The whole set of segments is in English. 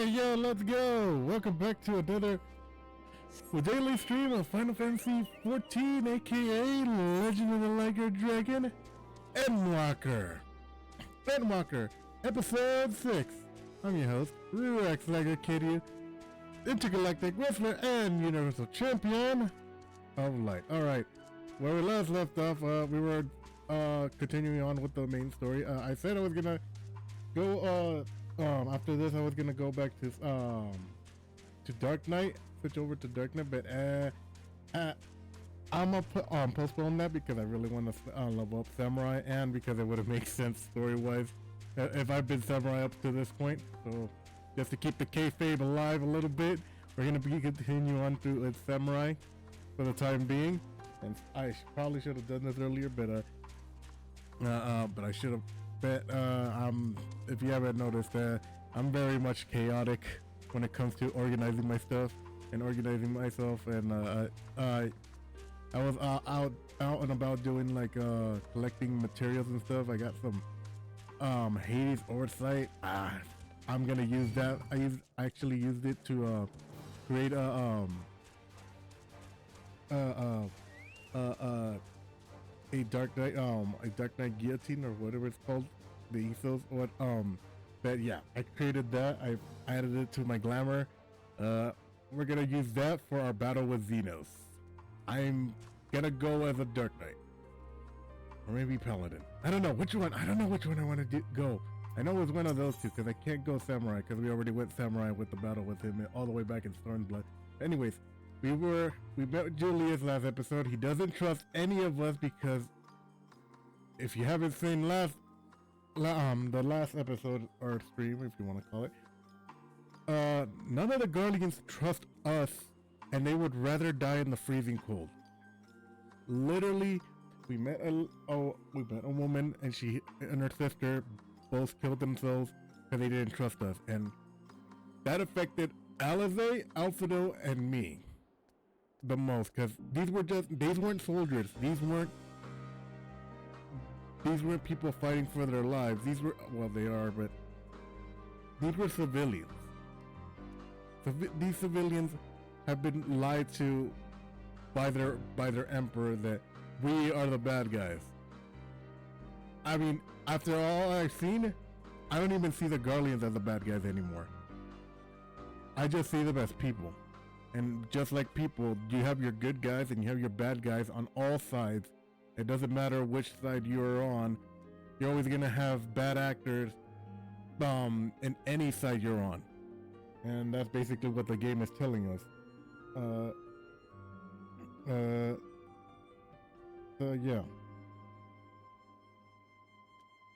Hey, yo, let's go! Welcome back to another daily stream of Final Fantasy 14, aka Legend of the Liger Dragon, Endwalker. Endwalker, episode 6. I'm your host, Rex Liger Kid, intergalactic wrestler and universal champion of light. Alright, where we last left off, we were continuing on with the main story. I said I was gonna go, after this I was gonna go back to Dark Knight, switch over to Dark Knight, but I'm gonna postpone that because I really want to level up Samurai, and because it would have made sense story-wise if I've been Samurai up to this point. So just to keep the kayfabe alive a little bit, we're gonna continue on through with Samurai for the time being. And I probably should have done this earlier, but I should have. But if you haven't noticed, I'm very much chaotic when it comes to organizing my stuff and organizing myself. And I was out and about doing like collecting materials and stuff. I got some Hades Oversight. I'm gonna use that. I actually used it to create a Dark Knight guillotine, or whatever it's called, the ethos. But yeah, I created that. I added it to my glamour. We're gonna use that for our battle with Xenos. I'm gonna go as a Dark Knight, or maybe Paladin. I don't know which one. I want to go. I know it was one of those two because I can't go Samurai because we already went Samurai with the battle with him all the way back in Stormblood. Anyways. We met Jullus last episode. He doesn't trust any of us because if you haven't seen the last episode or stream, if you want to call it, none of the Guardians trust us, and they would rather die in the freezing cold. Literally, we met a woman, and she and her sister both killed themselves because they didn't trust us, and that affected Alize, Alfredo, and me the most, because these weren't soldiers. These weren't people fighting for their lives. These were, well, they are, but these were civilians. These civilians have been lied to by their emperor that we are the bad guys. I mean, after all I've seen, I don't even see the Guardians as the bad guys anymore. I just see them as people. And just like people, you have your good guys and you have your bad guys on all sides. It doesn't matter which side you're on. You're always gonna have bad actors in any side you're on. And that's basically what the game is telling us. So yeah.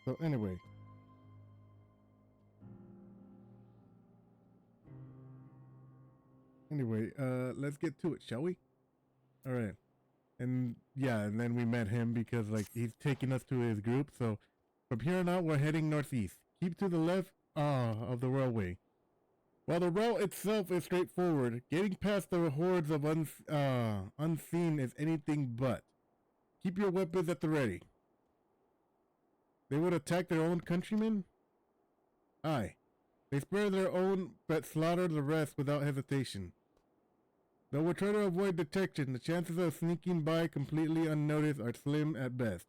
So anyway. Let's get to it, shall we? All right. And yeah, and then we met him because like he's taking us to his group. So from here on out, we're heading northeast. Keep to the left of the railway. While the route itself is straightforward, getting past the hordes of unseen is anything but. Keep your weapons at the ready. They would attack their own countrymen? Aye. They spare their own, but slaughter the rest without hesitation. Though we try to avoid detection, the chances of sneaking by completely unnoticed are slim at best.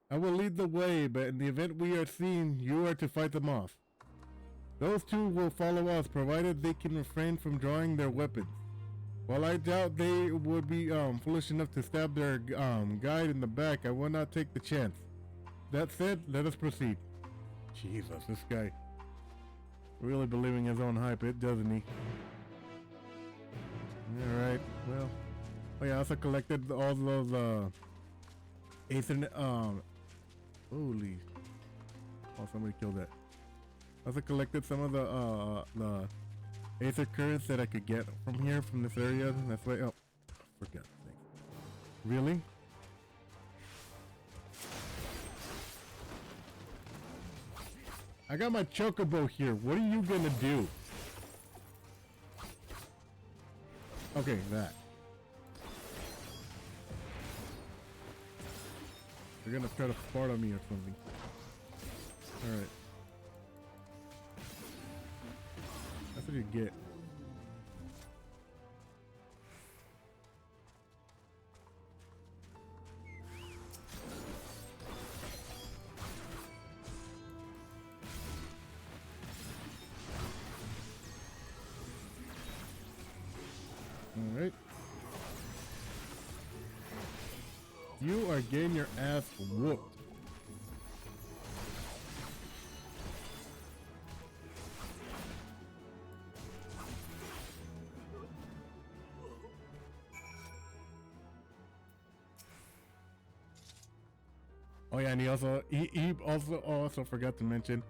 I will lead the way, but in the event we are seen, you are to fight them off. Those two will follow us, provided they can refrain from drawing their weapons. While I doubt they would be foolish enough to stab their guide in the back, I will not take the chance. That said, let us proceed. Jesus, this guy really believing his own hype, doesn't he? Alright, well. Oh yeah, I also collected all those Aether holy. Oh, somebody killed that. I also collected some of the Aether currents that I could get from here, from this area. That's why, oh, for God's sake. Really? I got my chocobo here. What are you gonna do? Okay, that. They're gonna try to fart on me or something. Alright. did you get? All right. You are getting your ass whooped. Oh yeah, and he also forgot to mention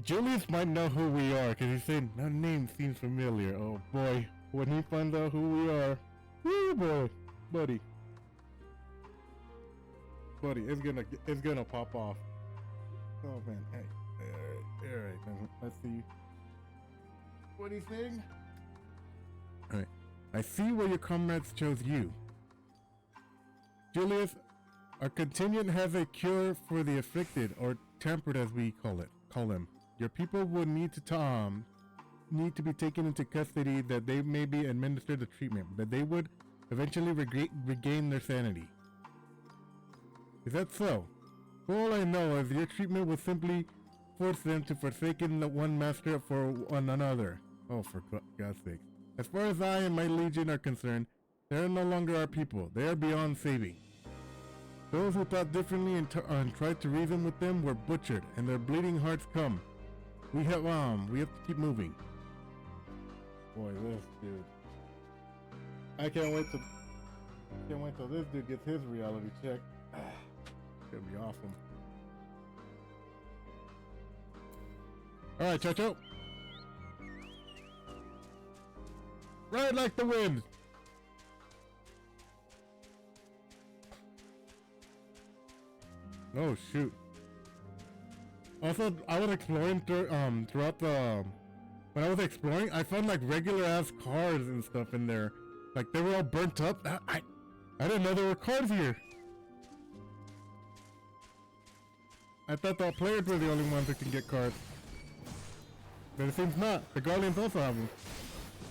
Julius might know who we are because he said that name seems familiar. Oh boy, when he finds out who we are, woo boy, buddy, it's gonna pop off. Oh man, hey, all right, let's see. What do you think? All right, I see where your comrades chose you, Julius. Our contingent has a cure for the afflicted, or tempered as we call them. Your people would need to be taken into custody that they may be administered the treatment, but they would eventually regain their sanity. Is that so? For all I know is your treatment will simply force them to forsaken the one master for one another. Oh, for God's sake. As far as I and my legion are concerned, they are no longer our people. They are beyond saving. Those who thought differently and tried to reason with them were butchered, and their bleeding hearts come. We have to keep moving. Boy, this dude. I can't wait till this dude gets his reality check. It's gonna be awesome. Alright, Chacho. Ride like the wind. Oh shoot. Also, I was exploring throughout the when I was exploring, I found like regular ass cars and stuff in there. Like they were all burnt up. I didn't know there were cars here. I thought the players were the only ones that can get cars. But it seems not. The Guardians also have them.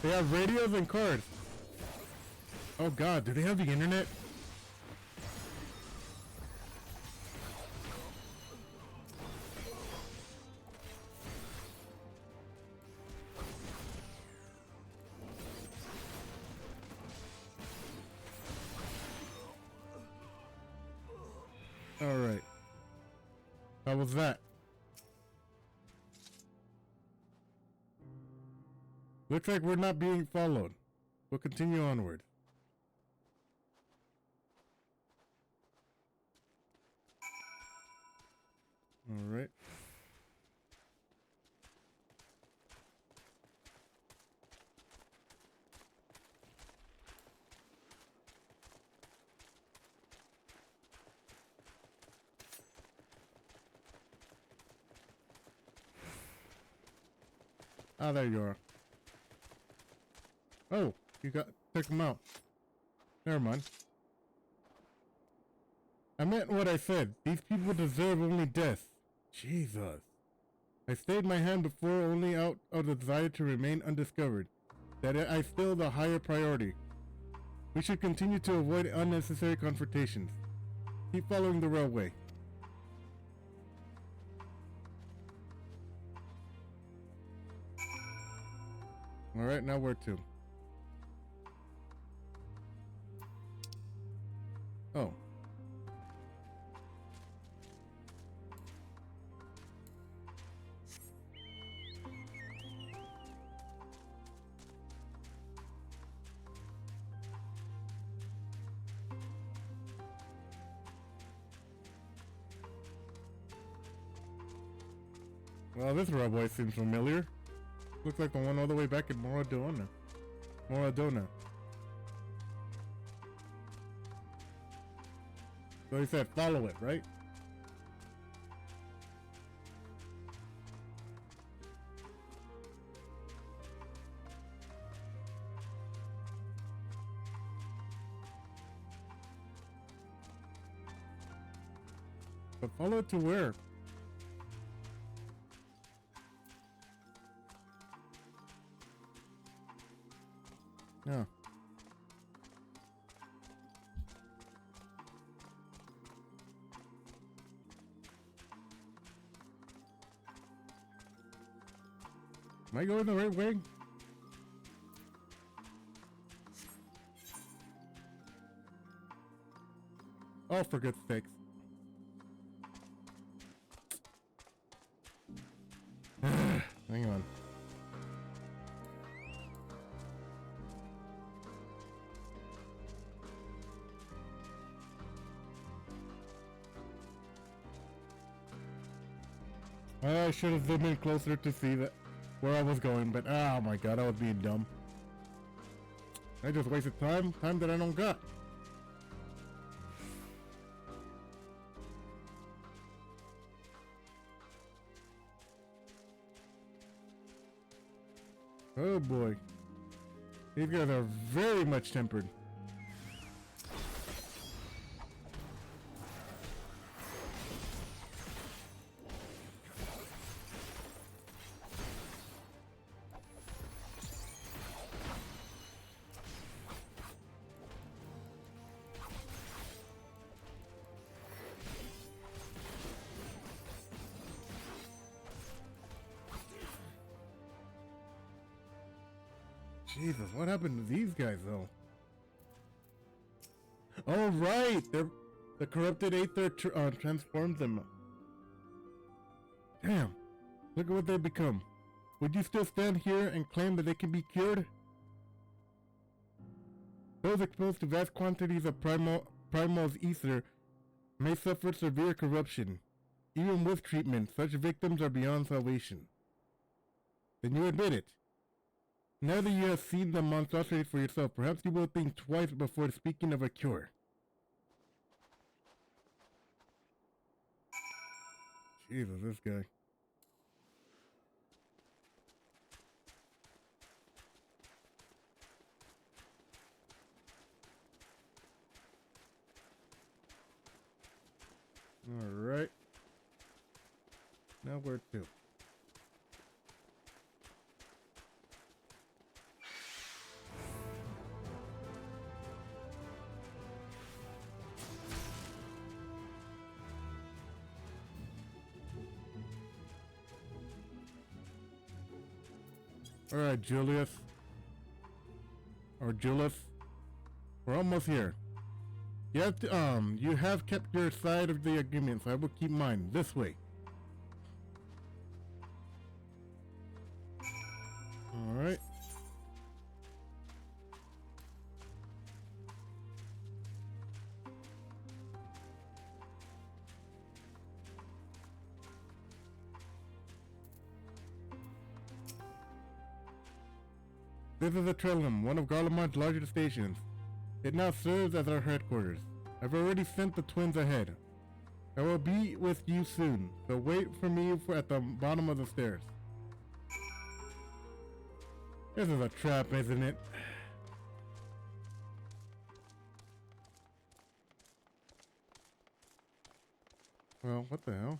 They have radios and cars. Oh god, do they have the internet? Alright. How was that? Looks like we're not being followed. We'll continue onward. Alright. Ah, there you are. Oh, you took him out. Never mind. I meant what I said. These people deserve only death. Jesus. I stayed my hand before only out of the desire to remain undiscovered. That I still the higher priority. We should continue to avoid unnecessary confrontations. Keep following the railway. Alright, now where to? Oh. Well, this railway seems familiar. Looks like the one all the way back in Moradona. So he said follow it, right? But follow it to where? Yeah. Am I going the right way? Oh, for good sakes. Hang on. I should have zoomed in closer to see that where I was going, but oh my god, I was being dumb. I just wasted time that I don't got. Oh boy. These guys are very much tempered. Jesus, what happened to these guys though? Oh right, the corrupted Aether transforms them. Damn, look at what they become. Would you still stand here and claim that they can be cured? Those exposed to vast quantities of Primal's ether may suffer severe corruption. Even with treatment, such victims are beyond salvation. Then you admit it. Now that you have seen the monstrosity for yourself, perhaps you will think twice before speaking of a cure. Jesus, this guy. Alright. Now where to? Alright, Julius. Or Jullus. We're almost here. You have kept your side of the agreement, so I will keep mine. This way. Alright. This is the Trellum, one of Garlemald's largest stations. It now serves as our headquarters. I've already sent the twins ahead. I will be with you soon, so wait for me at the bottom of the stairs. This is a trap, isn't it? Well, what the hell?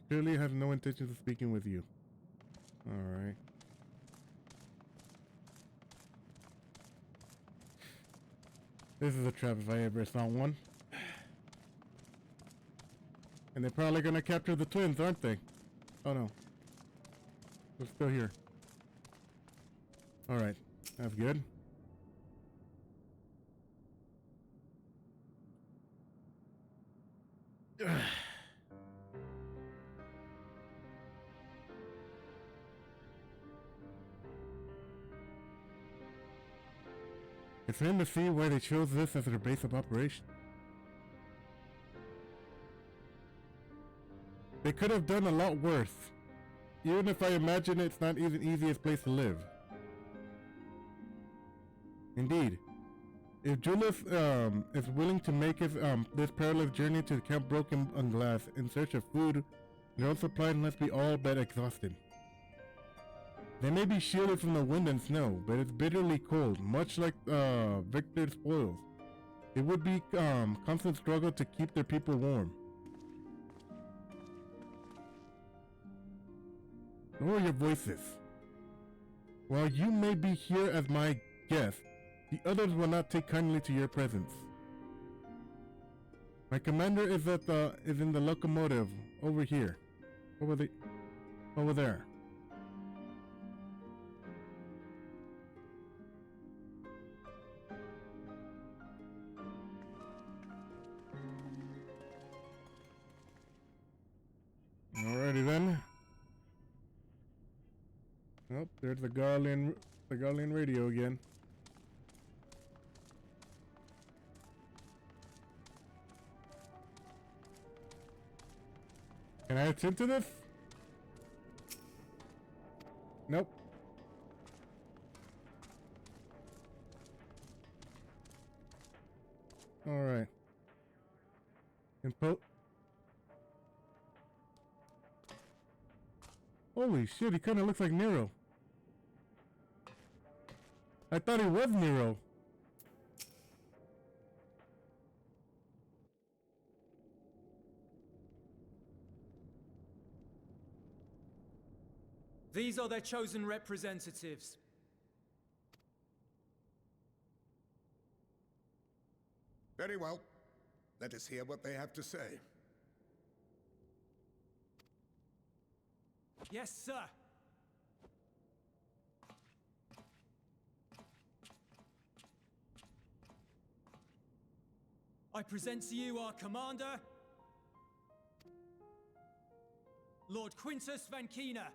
Clearly has no intentions of speaking with you. Alright. This is a trap if I ever saw one. And they're probably gonna capture the twins, aren't they? Oh no. They're still here. Alright. That's good. It's hard to see why they chose this as their base of operation. They could have done a lot worse. Even if I imagine it's not even the easiest place to live. Indeed. If Jullus is willing to make his this perilous journey to Camp Broken on Glass in search of food, their own supply must be all but exhausted. They may be shielded from the wind and snow, but it's bitterly cold, much like Victor's spoils. It would be constant struggle to keep their people warm. Lower your voices. While you may be here as my guest, the others will not take kindly to your presence. My commander is in the locomotive over here. Over there. Alrighty then. Oh, there's the Garlean radio again. Can I attend to this? Nope. Alright. Holy shit, he kinda looks like Nero. I thought he was Nero. These are their chosen representatives. Very well. Let us hear what they have to say. Yes, sir. I present to you our commander, Lord Quintus Vankina,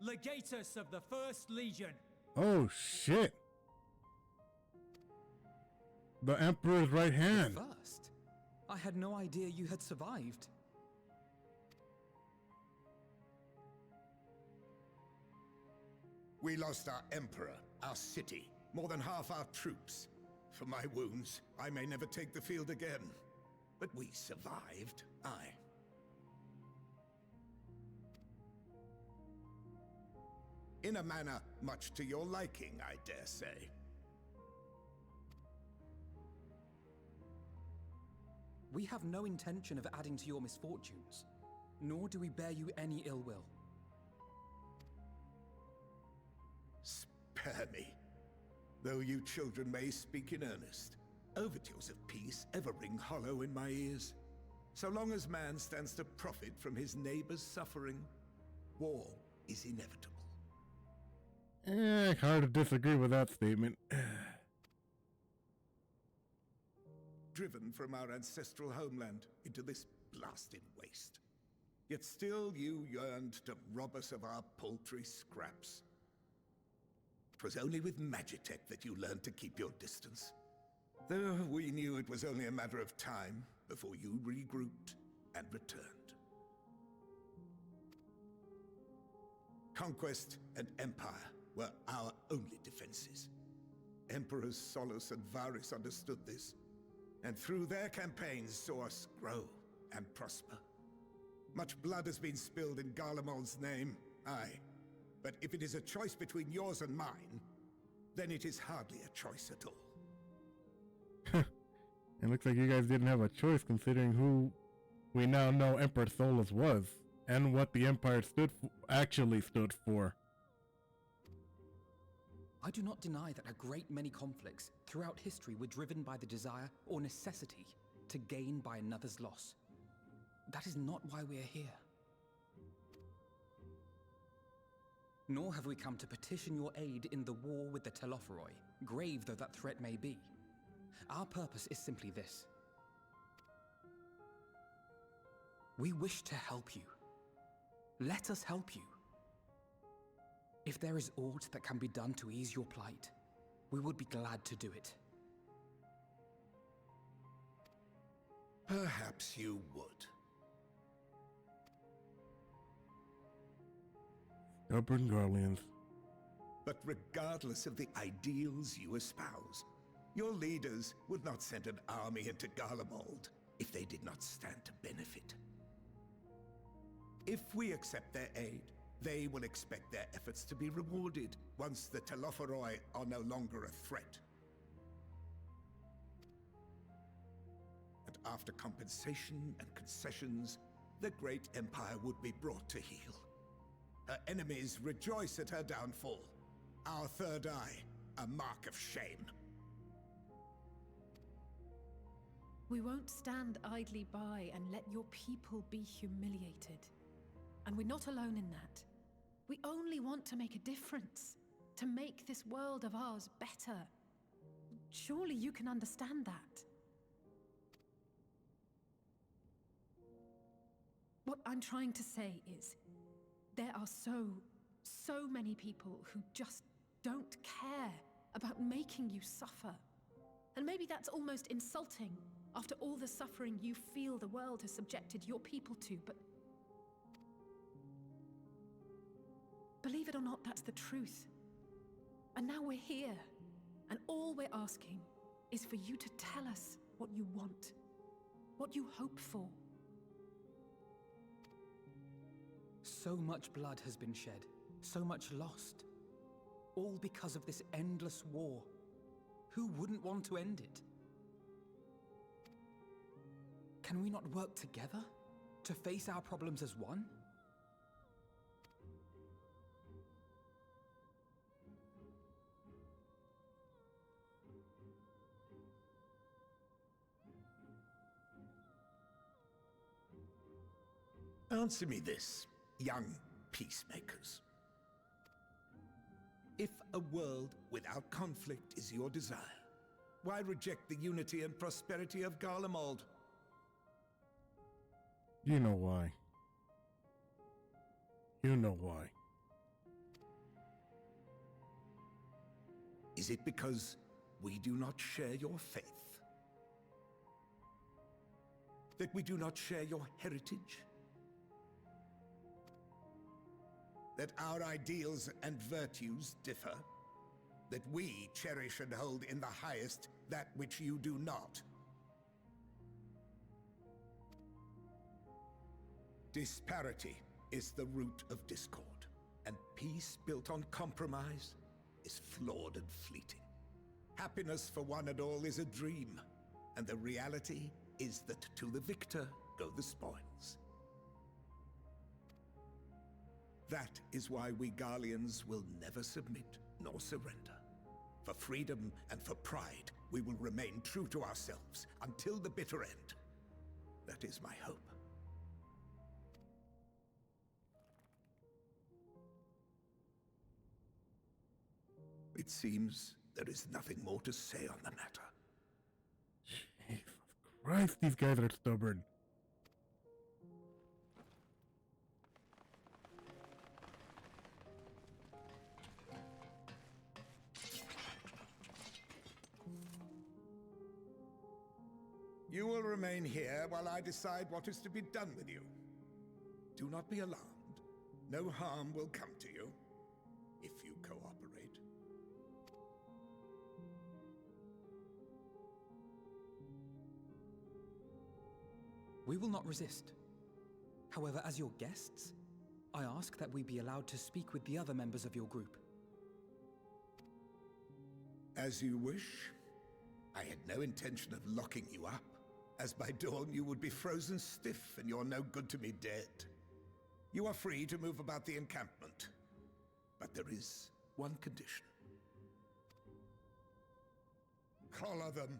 Legatus of the First Legion. Oh shit. The Emperor's right hand. First? I had no idea you had survived. We lost our Emperor, our city, more than half our troops. For my wounds, I may never take the field again. But we survived, aye. In a manner much to your liking, I dare say. We have no intention of adding to your misfortunes, nor do we bear you any ill will. Spare me. Though you children may speak in earnest, overtures of peace ever ring hollow in my ears. So long as man stands to profit from his neighbor's suffering, war is inevitable. Hard to disagree with that statement. Driven from our ancestral homeland into this blasted waste. Yet still you yearned to rob us of our paltry scraps. It was only with Magitech that you learned to keep your distance. Though we knew it was only a matter of time before you regrouped and returned. Conquest and Empire were our only defenses. Emperors Solus and Varys understood this, and through their campaigns saw us grow and prosper. Much blood has been spilled in Garlemald's name, aye. But if it is a choice between yours and mine, then it is hardly a choice at all. It looks like you guys didn't have a choice considering who we now know Emperor Solus was, and what the Empire actually stood for. I do not deny that a great many conflicts throughout history were driven by the desire or necessity to gain by another's loss. That is not why we are here. Nor have we come to petition your aid in the war with the Telophoroi, grave though that threat may be. Our purpose is simply this. We wish to help you. Let us help you. If there is aught that can be done to ease your plight, we would be glad to do it. Perhaps you would. Stubborn Garleans. But regardless of the ideals you espouse, your leaders would not send an army into Garlemald if they did not stand to benefit. If we accept their aid, they will expect their efforts to be rewarded once the Telophoroi are no longer a threat. And after compensation and concessions, the great empire would be brought to heel. Her enemies rejoice at her downfall. Our third eye, a mark of shame. We won't stand idly by and let your people be humiliated. And we're not alone in that. We only want to make a difference, to make this world of ours better. Surely you can understand that. What I'm trying to say is, there are so many people who just don't care about making you suffer. And maybe that's almost insulting after all the suffering you feel the world has subjected your people to, but believe it or not, that's the truth. And now we're here, and all we're asking is for you to tell us what you want, what you hope for. So much blood has been shed, so much lost. All because of this endless war. Who wouldn't want to end it? Can we not work together to face our problems as one? Answer me this, young peacemakers. If a world without conflict is your desire, why reject the unity and prosperity of Garlemald? You know why. You know why. Is it because we do not share your faith? That we do not share your heritage? That our ideals and virtues differ? That we cherish and hold in the highest that which you do not? Disparity is the root of discord, and peace built on compromise is flawed and fleeting. Happiness for one and all is a dream, and the reality is that to the victor go the spoils. That is why we Garleans will never submit nor surrender. For freedom and for pride, we will remain true to ourselves until the bitter end. That is my hope. It seems there is nothing more to say on the matter. Jesus Christ, these guys are stubborn. You will remain here while I decide what is to be done with you. Do not be alarmed. No harm will come to you if you cooperate. We will not resist. However, as your guests, I ask that we be allowed to speak with the other members of your group. As you wish. I had no intention of locking you up, as by dawn you would be frozen stiff and you're no good to me dead. You are free to move about the encampment, but there is one condition. Collar them.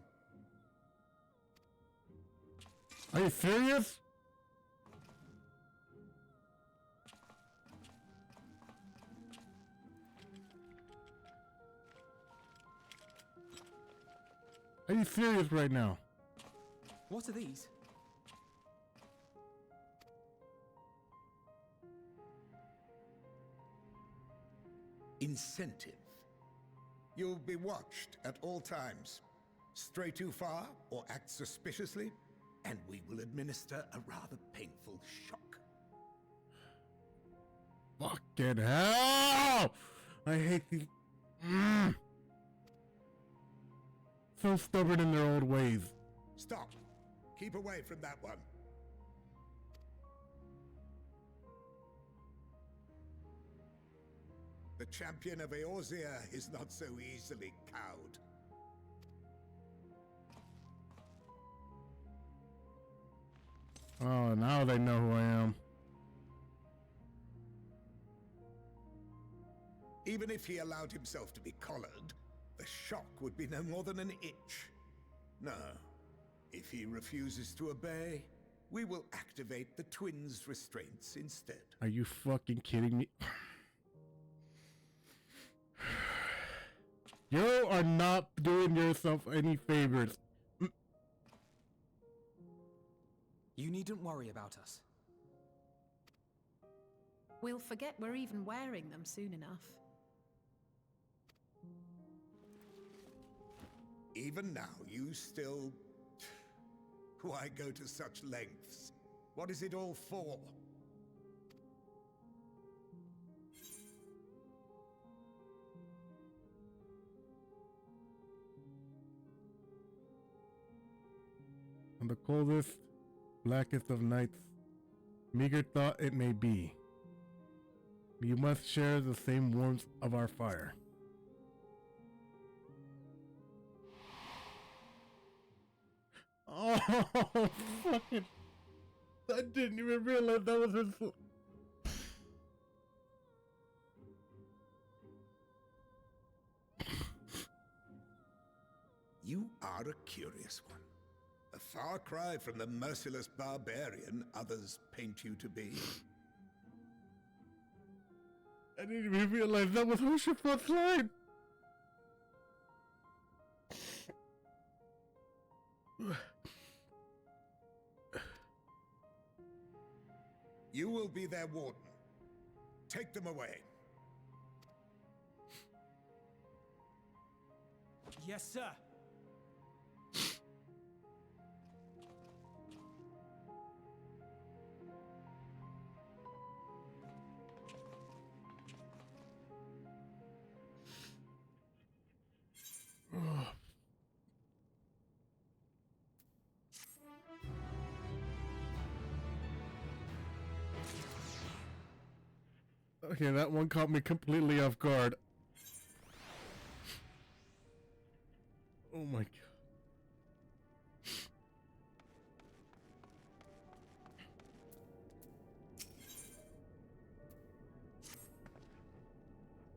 Are you serious? Are you serious right now? What are these? Incentive. You'll be watched at all times. Stray too far or act suspiciously, and we will administer a rather painful shock. Fucking hell! I hate these. So stubborn in their old ways. Stop. Keep away from that one. The champion of Eorzea is not so easily cowed. Oh, now they know who I am. Even if he allowed himself to be collared, the shock would be no more than an itch. No. If he refuses to obey, we will activate the twins' restraints instead. Are you fucking kidding me? You are not doing yourself any favors. You needn't worry about us. We'll forget we're even wearing them soon enough. Even now, you still... Why go to such lengths? What is it all for? On the coldest, blackest of nights, meager thought it may be, you must share the same warmth of our fire. Oh, fucking... I didn't even realize that was his... You are a curious one. A far cry from the merciless barbarian others paint you to be. I didn't even realize that was Hoshifat's line. You will be their warden. Take them away. Yes, sir. Okay, that one caught me completely off guard. Oh my god.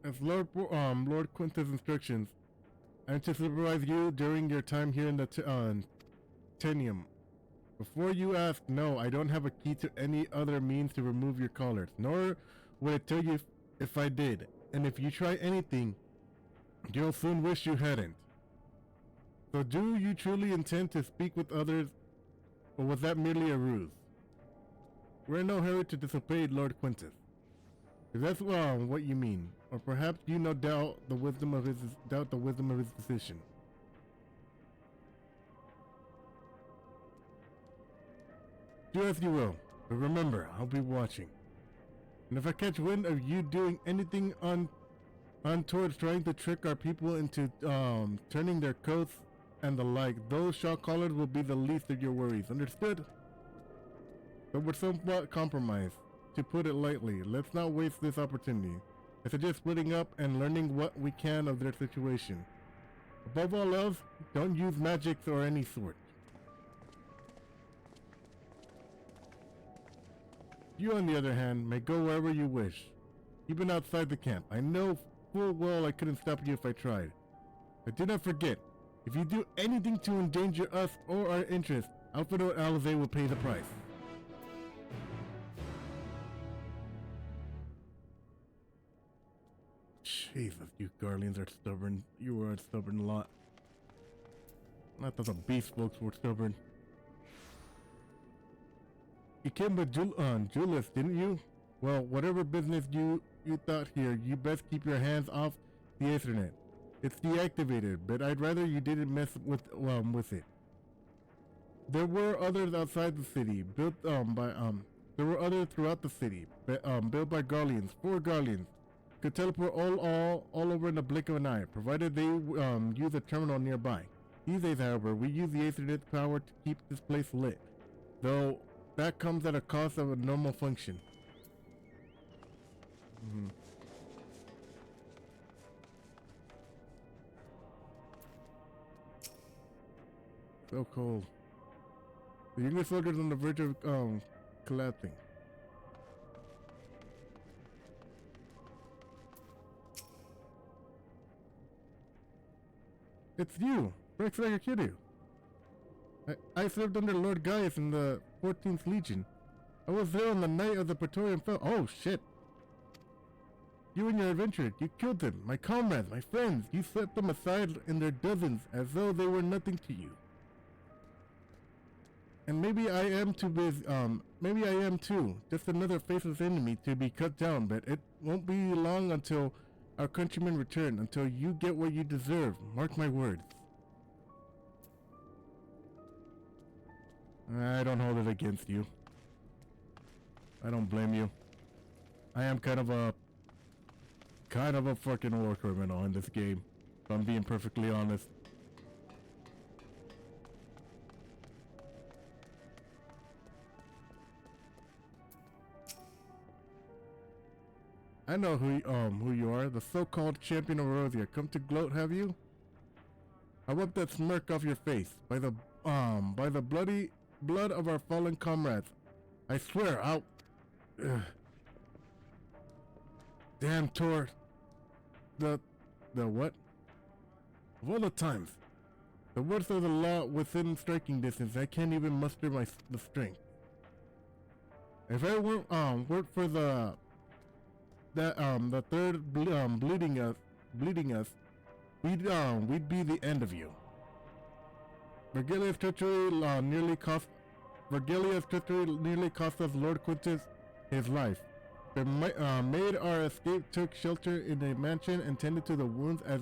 As Lord Quintus' instructions, I am to supervise you during your time here in the Tenium. Before you ask, no, I don't have a key to any other means to remove your collars, nor would I tell you if I did. And if you try anything, you'll soon wish you hadn't. So do you truly intend to speak with others, or was that merely a ruse? We're in no hurry to disobey Lord Quintus. If that's what you mean, or perhaps you doubt the wisdom of his decision. Do as you will, but remember, I'll be watching. And if I catch wind of you doing anything towards trying to trick our people into turning their coats and the like, those shock collars will be the least of your worries. Understood? But we're somewhat compromised. To put it lightly, let's not waste this opportunity. I suggest splitting up and learning what we can of their situation. Above all else, don't use magics or any sort. You, on the other hand, may go wherever you wish. Even outside the camp. I know full well I couldn't stop you if I tried. But do not forget, if you do anything to endanger us or our interests, Alfredo Alze will pay the price. Jesus, you Guardians are stubborn. You are a stubborn lot. I thought the beast folks were stubborn. You came with Jullus, didn't you? Well, whatever business you thought here, you best keep your hands off the Ethernet. It's deactivated, but I'd rather you didn't mess with it. There were others outside the city, built there were others throughout the city, built by Guardians, 4 Guardians. Could teleport all over in the blink of an eye, provided they use a terminal nearby. These days, however, we use the Ethernet power to keep this place lit, though that comes at a cost of a normal function. So cold. The English soldier's on the verge of collapsing. It's you, Rex Liger. I served under Lord Gaius in the 14th Legion. I was there on the night of the Praetorian Fell. Oh, shit. You and your adventure, you killed them, my comrades, my friends. You set them aside in their dozens as though they were nothing to you. And maybe I am too. Just another faceless enemy to be cut down, but it won't be long until our countrymen return, until you get what you deserve. Mark my words. I don't hold it against you. I don't blame you. I am kind of a fucking war criminal in this game, if I'm being perfectly honest. I know who you are, the so-called champion of Erosia. Come to gloat, have you? I wipe that smirk off your face. By the bloody blood of our fallen comrades. I swear, I'll... Damn Tor. The what? Of all the times. The words of the law within striking distance, I can't even muster the strength. If I weren't for the third bleeding us, we'd be the end of you. Vergilia's treachery nearly cost us Lord Quintus his life. The maid our escape took shelter in a mansion and tended to the wounds as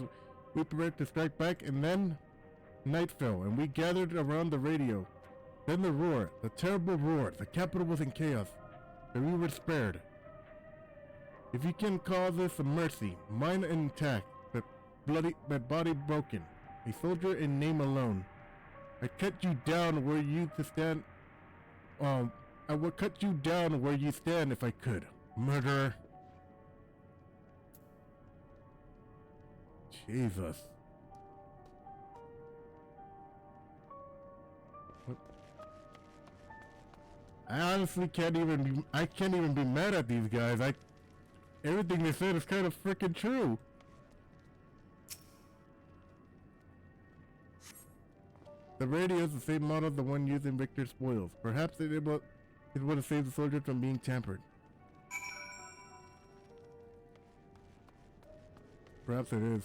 we prepared to strike back, and then night fell and we gathered around the radio. Then the roar, the terrible roar, the capital was in chaos, but we were spared. If you can call this a mercy, mine intact, but body broken, a soldier in name alone. I cut you down where you to stand. I would cut you down where you stand if I could. Murderer. Jesus. What? I honestly can't even be mad at these guys. Everything they said is kind of freaking true. The radio is the same model as the one used in Victor's spoils. Perhaps it would have saved the soldier from being tampered. Perhaps it is.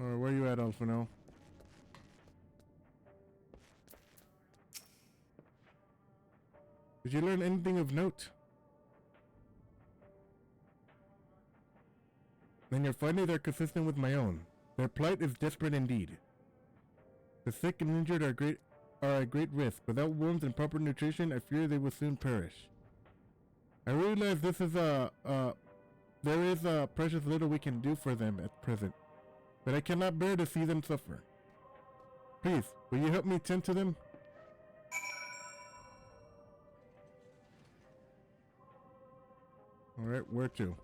Alright, where you at, Alphino? Did you learn anything of note? Then your findings are consistent with my own. Their plight is desperate indeed. The sick and injured are at great risk. Without wounds and proper nutrition, I fear they will soon perish. I realize there is precious little we can do for them at present, but I cannot bear to see them suffer. Please, will you help me tend to them? Alright, where to?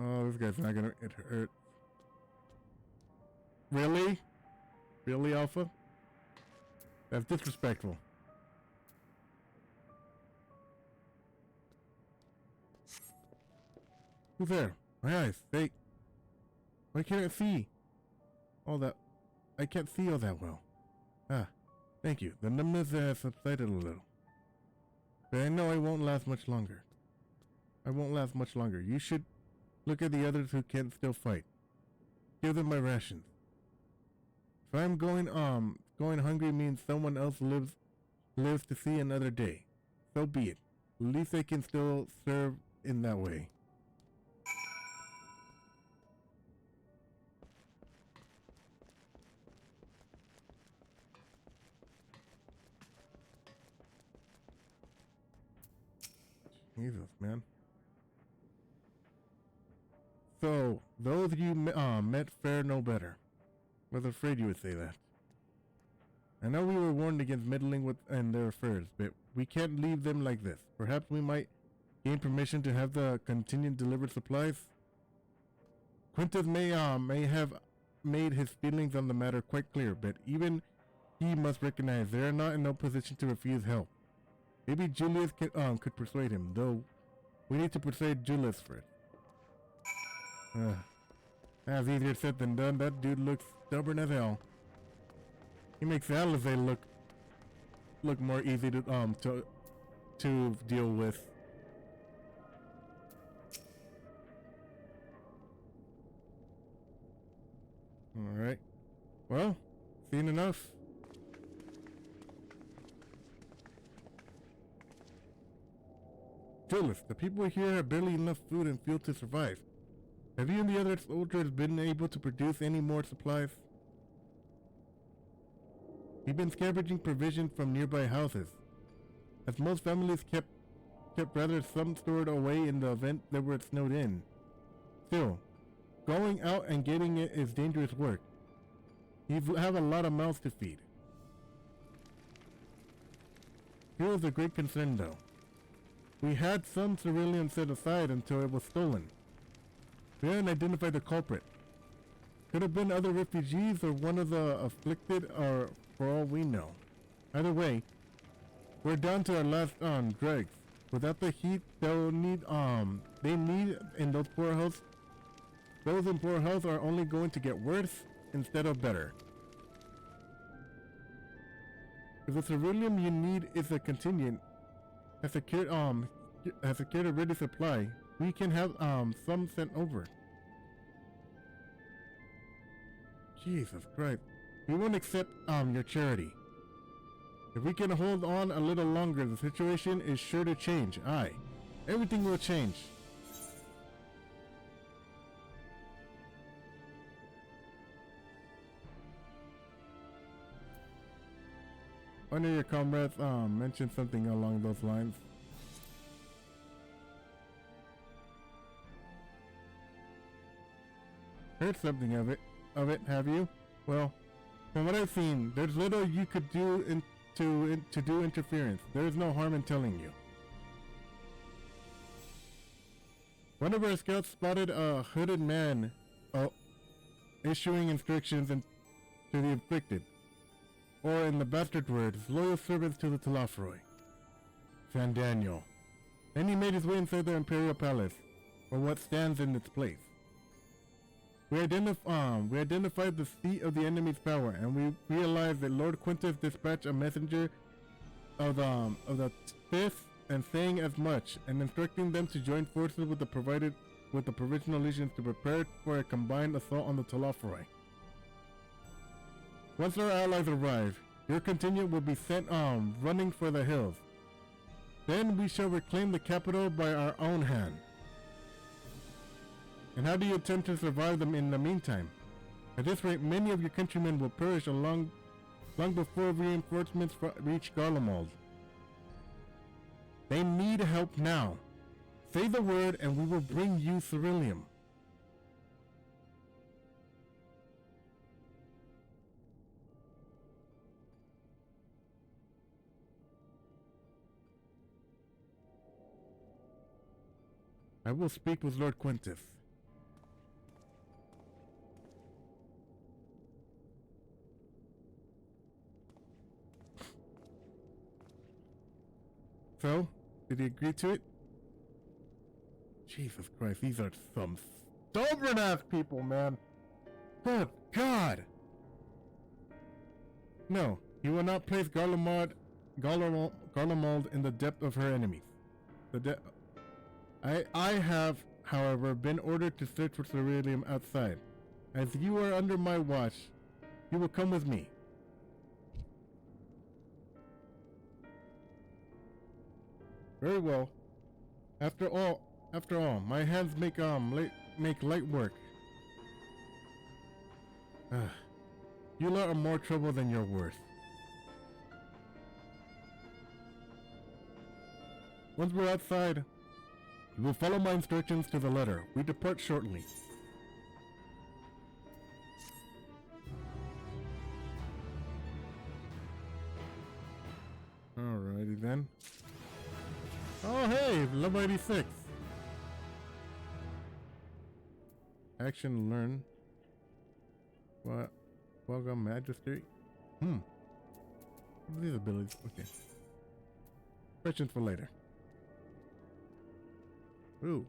Oh, this guy's not gonna get hurt. Really? Really, Alpha? That's disrespectful. Who's there? My eyes, why can't I see all that? I can't see all that well. Ah, thank you. The numbness has subsided a little. But I know I won't last much longer. You should look at the others who can still fight. Give them my rations. If I'm going hungry means someone else lives to see another day. So be it. At least I can still serve in that way. Jesus, man. So, those you met fare no better. Was afraid you would say that. I know we were warned against meddling with their affairs, but we can't leave them like this. Perhaps we might gain permission to have the contingent deliver supplies. Quintus may have made his feelings on the matter quite clear, but even he must recognize they are not in no position to refuse help. Maybe Julius could persuade him, though we need to persuade Jullus first. That's easier said than done. That dude looks stubborn as hell. He makes Alizé look more easy to deal with. Alright. Well, seen enough. Jullus, the people here have barely enough food and fuel to survive. Have you and the other soldiers been able to produce any more supplies? We've been scavenging provisions from nearby houses, as most families kept rather some stored away in the event they were snowed in. Still, going out and getting it is dangerous work. You have a lot of mouths to feed. Fuel is a great concern though. We had some cerulean set aside until it was stolen. We haven't identified the culprit. Could have been other refugees or one of the afflicted, or for all we know. Either way, we're down to our last dregs. Without the heat they need in those poor health, those in poor health are only going to get worse instead of better. If the ceruleum you need is a contingent, has secured a ready supply, we can have some sent over. Jesus Christ. We won't accept your charity. If we can hold on a little longer, the situation is sure to change. Aye. Everything will change. One of your comrades mentioned something along those lines. Heard something of it, have you? Well, from what I've seen, there's little you could do to do interference. There is no harm in telling you. One of our scouts spotted a hooded man issuing instructions to the afflicted, or in the bastard words, loyal servants to the Telafroi. San Daniel. Then he made his way inside the Imperial Palace, or what stands in its place. We identified the seat of the enemy's power, and we realized that Lord Quintus dispatched a messenger of the Fifth, and saying as much, and instructing them to join forces with the provisional legions to prepare for a combined assault on the Telafroi. Once our allies arrive, your contingent will be sent running for the hills. Then we shall reclaim the capital by our own hand. And how do you attempt to survive them in the meantime? At this rate, many of your countrymen will perish long before reinforcements reach Garlemald. They need help now. Say the word and we will bring you ceruleum. I will speak with Lord Quintus. So, did he agree to it? Jesus Christ, these are some stubborn-ass people, man. Good God! No, he will not place Garlemald in the depth of her enemies. I have, however, been ordered to search for ceruleum outside. As you are under my watch, you will come with me. Very well. After all, my hands make light work. You lot are more trouble than you're worth. Once we're outside, you will follow my instructions to the letter. We depart shortly. Alrighty then. Oh hey, level 86. Action learn. What? Welcome, Magistrate. What are these abilities? Okay. Questions for later. Ooh.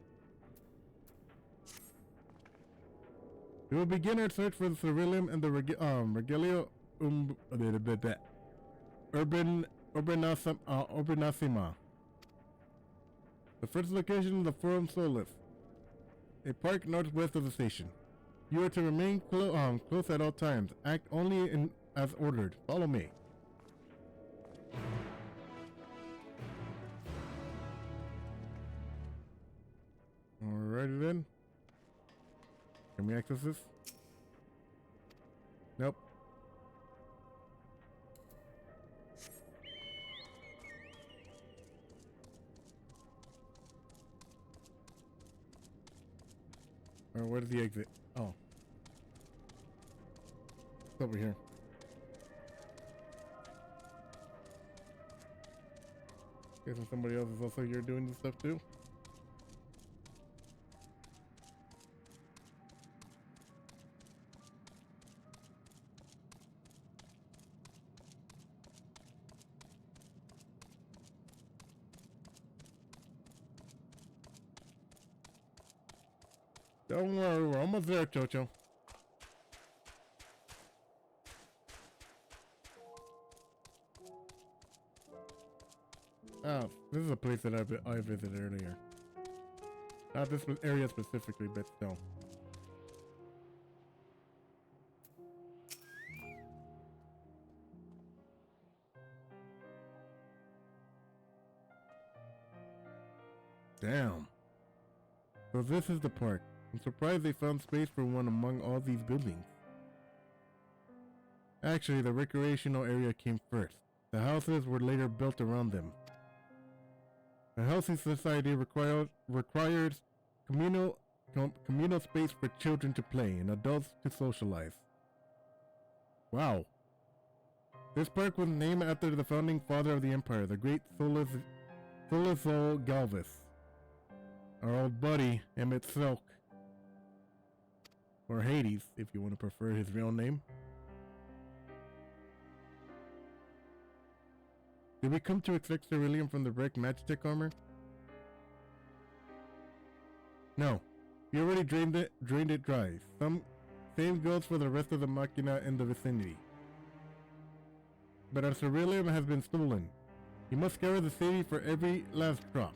We will begin our search for the Ceruleum and the Regelio Urbanissima. The first location is the Forum Solis, a park northwest of the station. You are to remain close at all times. Act only as ordered. Follow me. Alrighty then. Can we access this? Nope. Or where's the exit? Oh. It's over here. Guessing somebody else is also here doing this stuff too. Don't worry, we're almost there, Chocho. Oh, this is a place that I visited earlier. Not this area specifically, but still. Damn. So this is the park. I'm surprised they found space for one among all these buildings. Actually, the recreational area came first. The houses were later built around them. A healthy society requires communal space for children to play and adults to socialize. Wow. This park was named after the founding father of the empire, the great Thulisol Galvus. Our old buddy, Emmett Silk. Or Hades, if you want to prefer his real name. Did we come to extract ceruleum from the wrecked Magitech armor? No. We already drained it dry. Same goes for the rest of the machina in the vicinity. But our ceruleum has been stolen. You must scour the city for every last drop.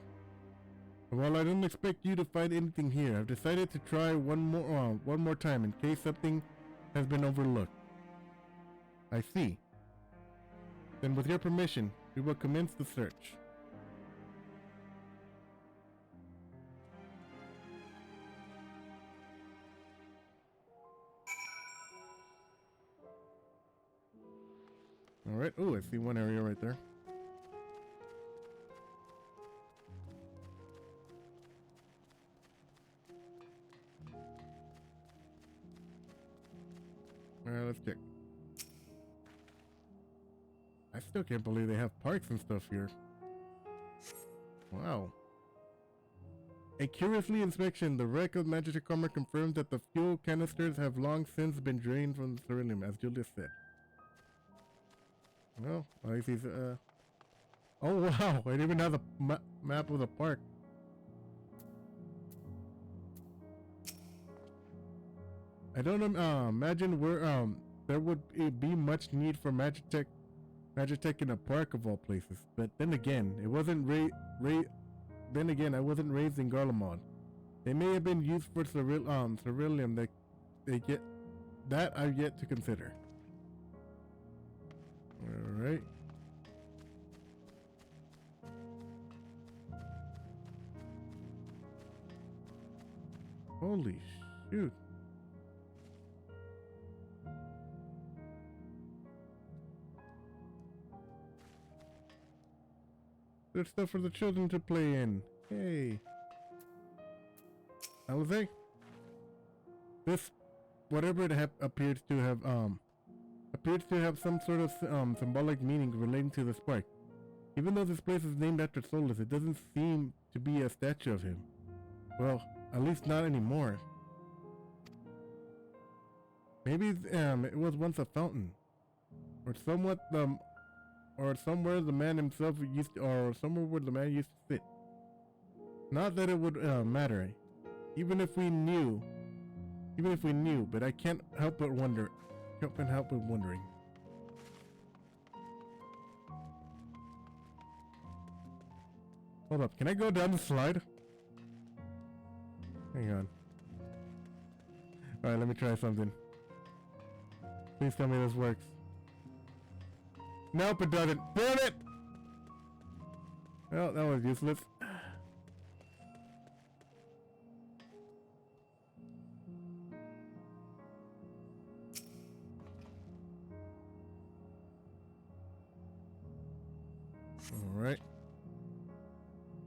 And while I don't expect you to find anything here, I've decided to try one more time in case something has been overlooked. I see. Then with your permission, we will commence the search. Alright, oh, I see one area right there. Alright, let's check. I still can't believe they have parks and stuff here. Wow. A curiously inspection, the wreck of Magitech armor confirms that the fuel canisters have long since been drained from the ceruleum, as Jullus said. Well, I see. Oh wow! I didn't even have the map of the park. I don't imagine where there would be much need for Magitech in a park of all places. But then again, it wasn't Then again, I wasn't raised in Garlemald. They may have been used for ceruleum that I've yet to consider. Alright. Holy shoot. There's stuff for the children to play in. Hey. Alize? This, whatever it appears to have some sort of symbolic meaning relating to this park. Even though this place is named after Solus, it doesn't seem to be a statue of him. Well, at least not anymore. Maybe it was once a fountain, or or somewhere the man himself used to, or somewhere where the man used to sit. Not that it would matter, even if we knew, but I can't help but wonder, wondering. Hold up, can I go down the slide? Hang on. Alright, let me try something. Please tell me this works. Nope, it doesn't. Damn it! Well, that was useless. Alright.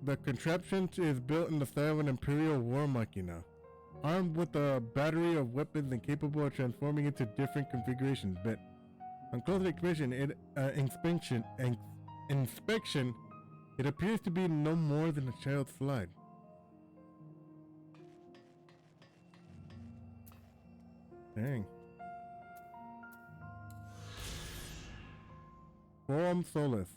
The contraption is built in the style of an Imperial war machina, armed with a battery of weapons and capable of transforming into different configurations, but on close inspection, it appears to be no more than a child's slide. Dang. Forum Solus.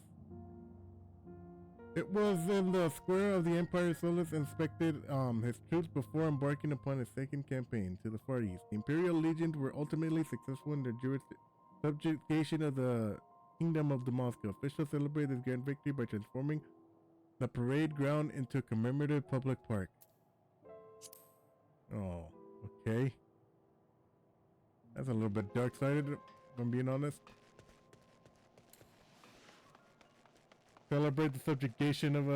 It was in the square of the Empire Solus inspected his troops before embarking upon a second campaign to the Far East. The Imperial legions were ultimately successful in their subjugation of the Kingdom of Damascus. Officials celebrate this grand victory by transforming the parade ground into a commemorative public park. Oh, okay. That's a little bit dark-sided, if I'm being honest. Celebrate the subjugation of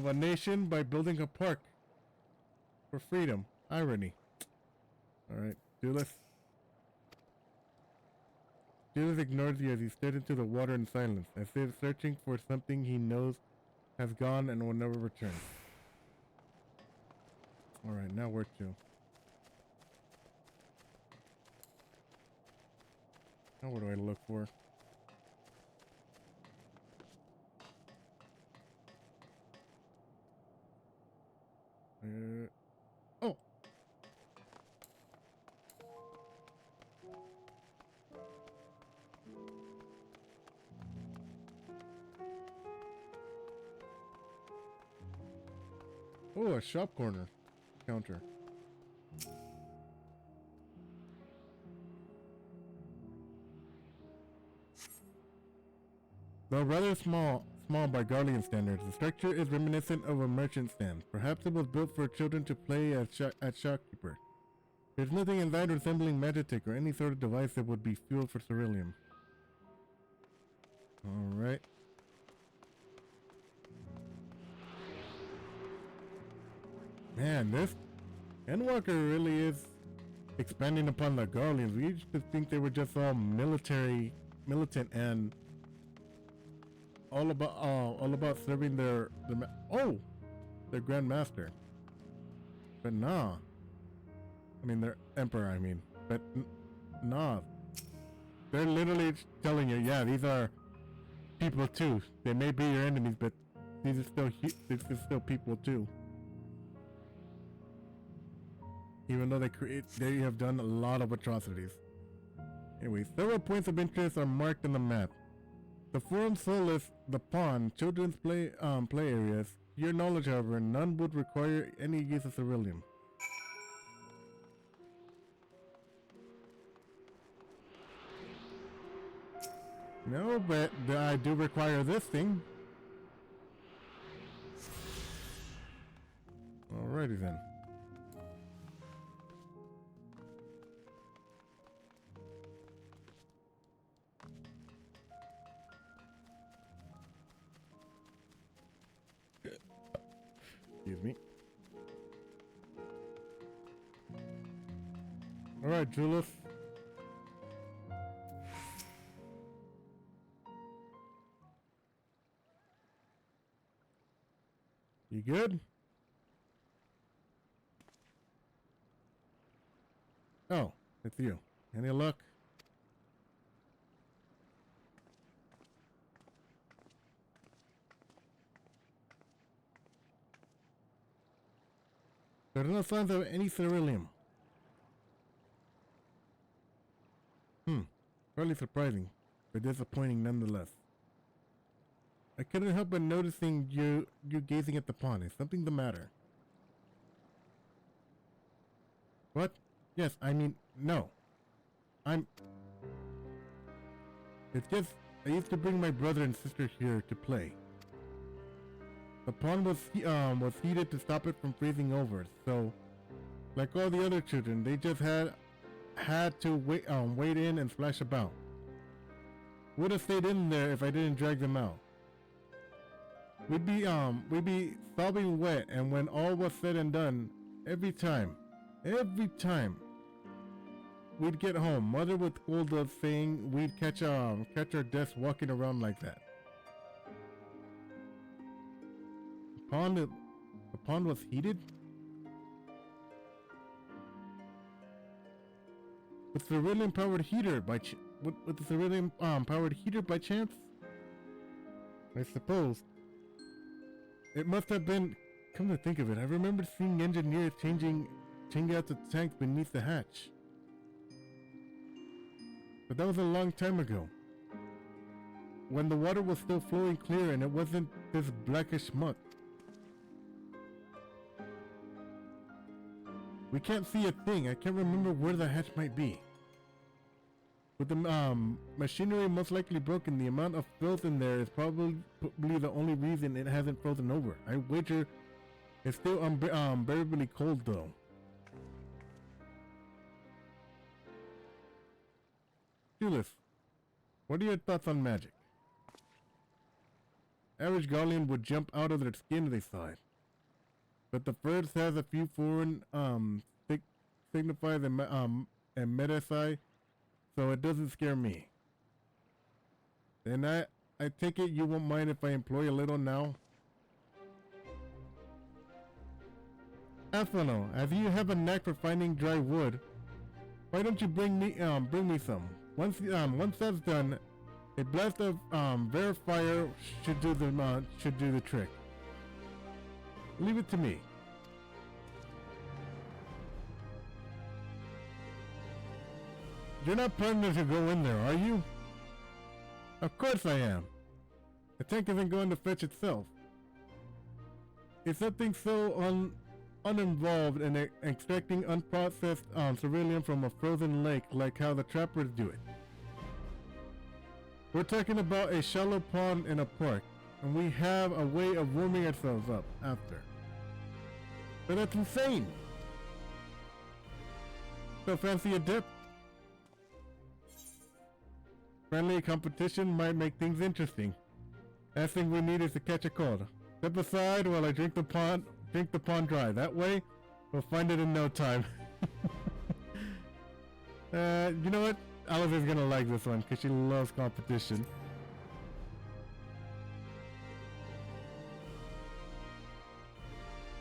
a nation by building a park for freedom. Irony. Alright, Jullus. Jullus ignores you as he stares into the water in silence, as if searching for something he knows has gone and will never return. Alright, now where to? Now what do I look for? Oh! Oh, a shop corner counter. Though rather small by Guardian standards, the structure is reminiscent of a merchant stand. Perhaps it was built for children to play at shopkeeper. There's nothing inside resembling Magitek or any sort of device that would be fuel for Ceruleum. Alright. Man, this Endwalker really is expanding upon the Guardians. We used to think they were just all militant and all about serving their Grand Master. But nah. I mean, their Emperor, I mean. But nah. They're literally telling you, yeah, these are people too. They may be your enemies, but these are still people too. Even though they have done a lot of atrocities. Anyway, several points of interest are marked on the map. The Forum Solus, the pond, children's play areas. To your knowledge, however, none would require any use of Ceruleum. No, but I do require this thing. Alrighty then. Excuse me. Alright, Jullus. You good? Oh, it's you. Any luck? There are no signs of any Ceruleum. Probably surprising, but disappointing nonetheless. I couldn't help but noticing you gazing at the pond. Is something the matter? What? Yes, I mean, no. It's just, I used to bring my brother and sister here to play. The pond was heated to stop it from freezing over, so, like all the other children, they just had to wade in and splash about. Would have stayed in there if I didn't drag them out. We'd be sobbing wet, and when all was said and done, every time, we'd get home, Mother would scold us, saying we'd catch our deaths walking around like that. The pond was heated? With the cerulean powered heater with the cerulean powered heater by chance? I suppose. It must have been. Come to think of it, I remember seeing engineers changing out the tank beneath the hatch. But that was a long time ago, when the water was still flowing clear and it wasn't this blackish muck. We can't see a thing. I can't remember where the hatch might be. With the machinery most likely broken, the amount of filth in there is probably the only reason it hasn't frozen over. I wager it's still unbearably cold though. Jullus, what are your thoughts on magic? Average Gaulian would jump out of their skin if they saw it. But the first has a few foreign signifiers and meta-psi, so it doesn't scare me. Then I take it you won't mind if I employ a little now? Asphodel, as you have a knack for finding dry wood, why don't you bring me some? Once that's done, a blast of Verifier should do the trick. Leave it to me. You're not planning to go in there, are you? Of course I am. The tank isn't going to fetch itself. It's something so uninvolved in extracting unprocessed cerulean from a frozen lake like how the trappers do it. We're talking about a shallow pond in a park, and we have a way of warming ourselves up after. But that's insane! So fancy a dip? Friendly competition might make things interesting. Last thing we need is to catch a cold. Step aside while I drink the pond dry. That way, we'll find it in no time. You know what? Olive is gonna like this one because she loves competition.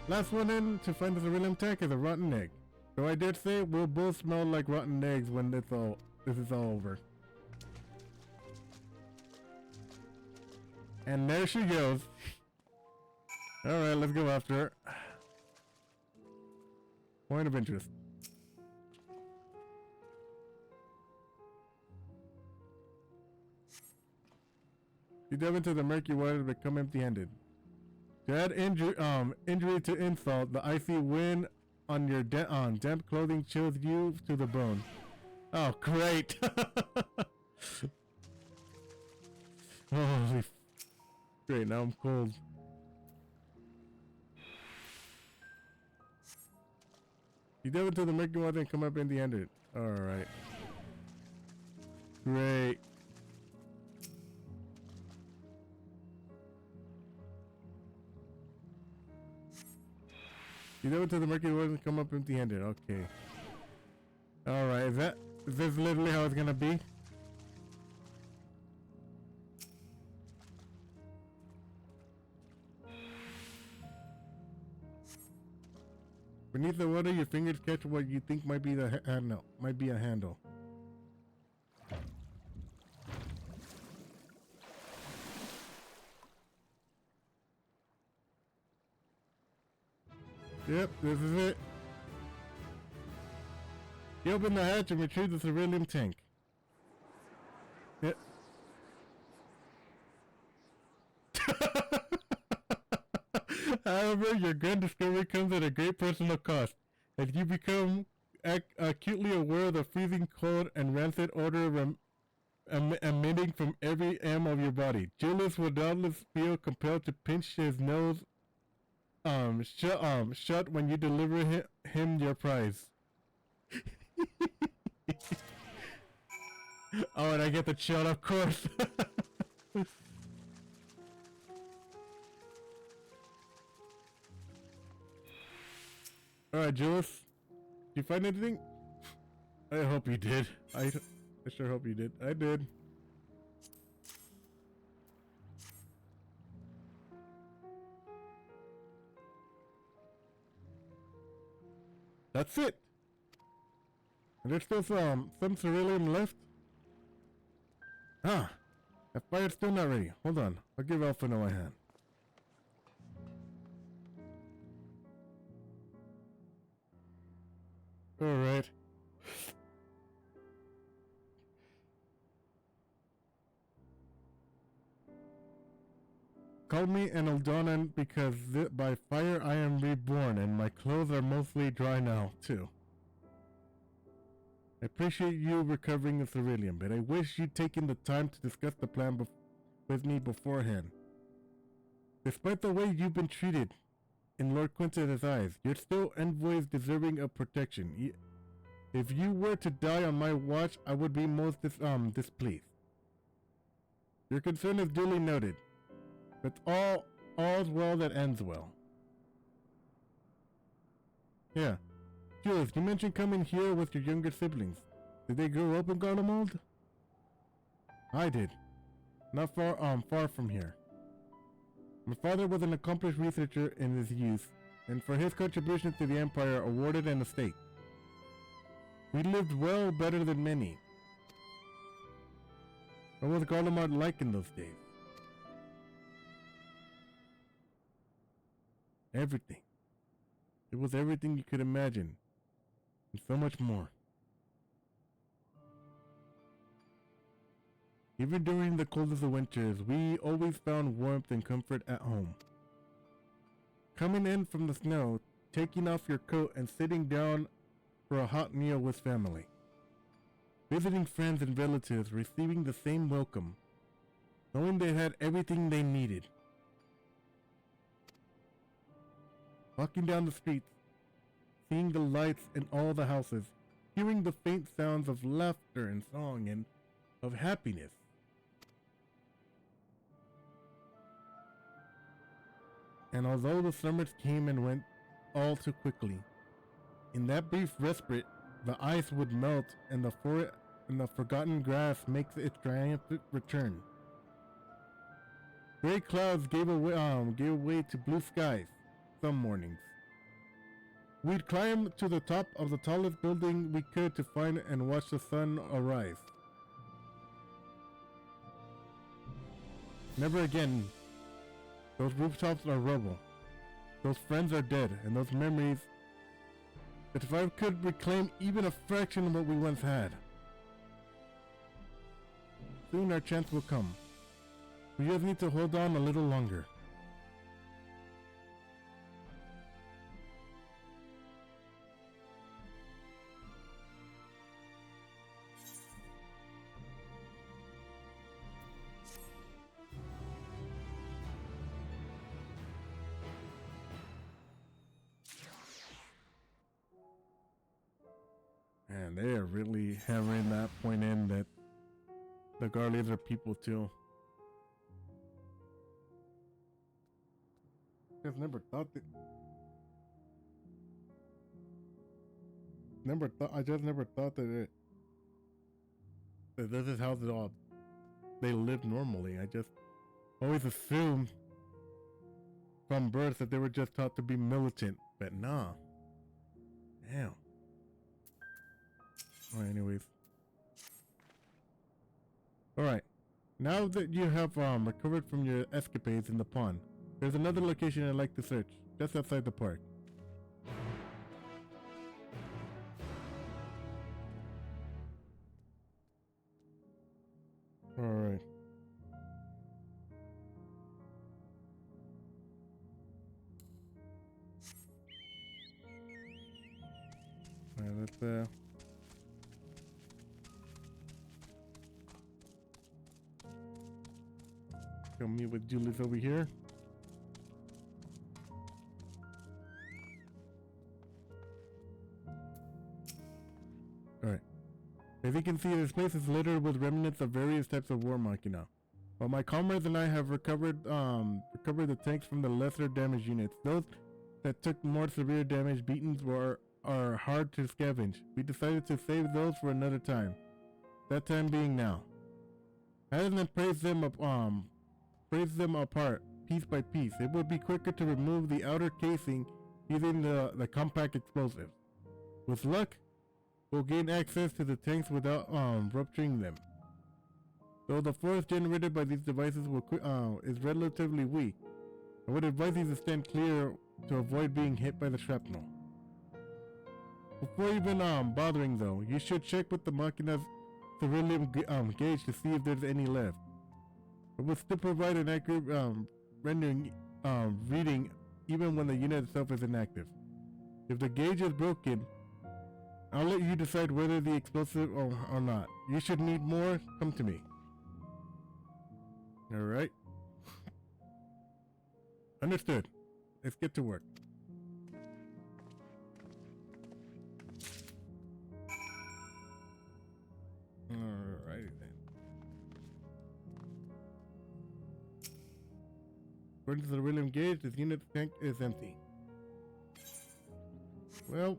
Last one in to find the cerulean tank is a rotten egg. So I dare say we'll both smell like rotten eggs when this is all over. And there she goes. Alright, let's go after her. Point of interest. You dove into the murky water to become empty-handed. To add injury to insult, the icy wind on your damp clothing chills you to the bone. Oh, great! Holy great, now I'm cold. You dove into the murky water and come up empty-handed. Alright. Great. You dove into the murky water and come up empty-handed. Okay. Alright, is this literally how it's gonna be? Beneath the water, your fingers catch what you think might be a handle. Yep, this is it. You open the hatch and retrieve the cerulean tank. Yeah. However, your grand discovery comes at a great personal cost, as you become acutely aware of the freezing cold and rancid odor emanating from every atom of your body. Jullus will doubtless feel compelled to pinch his nose shut when you deliver him your prize. Oh, and I get the shot, of course. Alright, Jullus. Did you find anything? I hope you did. I sure hope you did. I did. That's it. And there's still some cerulean left. Ah, that fire's still not ready. Hold on, I'll give Alpha my hand. Alright. Call me an Eldonan because by fire I am reborn and my clothes are mostly dry now, too. I appreciate you recovering the cerulean, but I wish you'd taken the time to discuss the plan with me beforehand. Despite the way you've been treated in Lord Quintus's eyes, you're still envoys deserving of protection. If you were to die on my watch, I would be most displeased. Your concern is duly noted. But all's well that ends well. Yeah. Jullus, you mentioned coming here with your younger siblings. Did they grow up in Garlemald? I did. Not far from here. My father was an accomplished researcher in his youth, and for his contributions to the Empire awarded an estate. We lived well, better than many. What was Garlemald like in those days? Everything. It was everything you could imagine, and so much more. Even during the coldest of winters, we always found warmth and comfort at home. Coming in from the snow, taking off your coat and sitting down for a hot meal with family. Visiting friends and relatives, receiving the same welcome, knowing they had everything they needed. Walking down the streets, seeing the lights in all the houses, hearing the faint sounds of laughter and song and of happiness. And although the summers came and went all too quickly, in that brief respite, the ice would melt and the forgotten grass makes its triumphant return. Gray clouds gave way to blue skies. Some mornings. We'd climb to the top of the tallest building we could to find and watch the sun arise. Never again. Those rooftops are rubble. Those friends are dead, and those memories. But if I could reclaim even a fraction of what we once had. Soon our chance will come. We just need to hold on a little longer. Man, they are really hammering that point in that the Garleys are people too. I just never thought that. I just never thought that this is how they live normally. I just always assumed from birth that they were just taught to be militant, but nah. Damn. Alright, anyways. Alright. Now that you have recovered from your escapades in the pond, there's another location I'd like to search, just outside the park. Alright. Alright, let's go meet with Jullus over here. Alright. As you can see, this place is littered with remnants of various types of war machina. While my comrades and I have recovered the tanks from the lesser damaged units, those that took more severe damage beatings are hard to scavenge. We decided to save those for another time. That time being now. Rather than praise them apart piece by piece, it would be quicker to remove the outer casing using the compact explosives. With luck, we'll gain access to the tanks without rupturing them. Though the force generated by these devices is relatively weak, I would advise you to stand clear to avoid being hit by the shrapnel. Before even bothering though, you should check with the Machina's ceruleum gauge to see if there's any left. It will still provide an accurate rendering reading even when the unit itself is inactive. If the gauge is broken, I'll let you decide whether the explosive or not. You should need more, come to me. Alright. Understood. Let's get to work. Alrighty then. According to the William gauge, this unit's tank is empty. Well,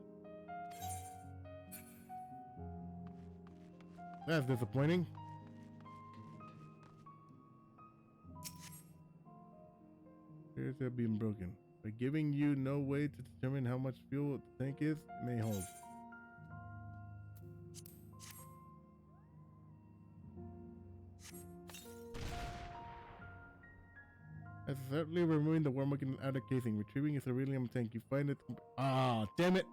that's disappointing. Appears to have been broken. By giving you no way to determine how much fuel the tank is, it may hold. As certainly removing the warmuck outer casing, retrieving a ceruleum tank, you find it. Ah, damn it!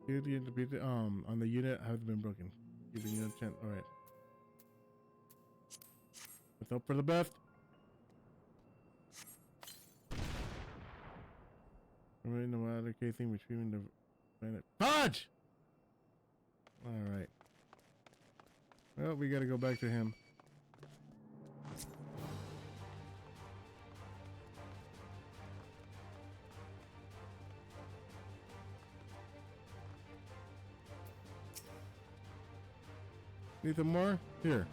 Here the interpreter on the unit has been broken. Giving you a chance. Alright. Let's hope for the best. Removing the outer casing, retrieving the planet. Fudge! Alright. Well, we gotta go back to him. Need some more? Here.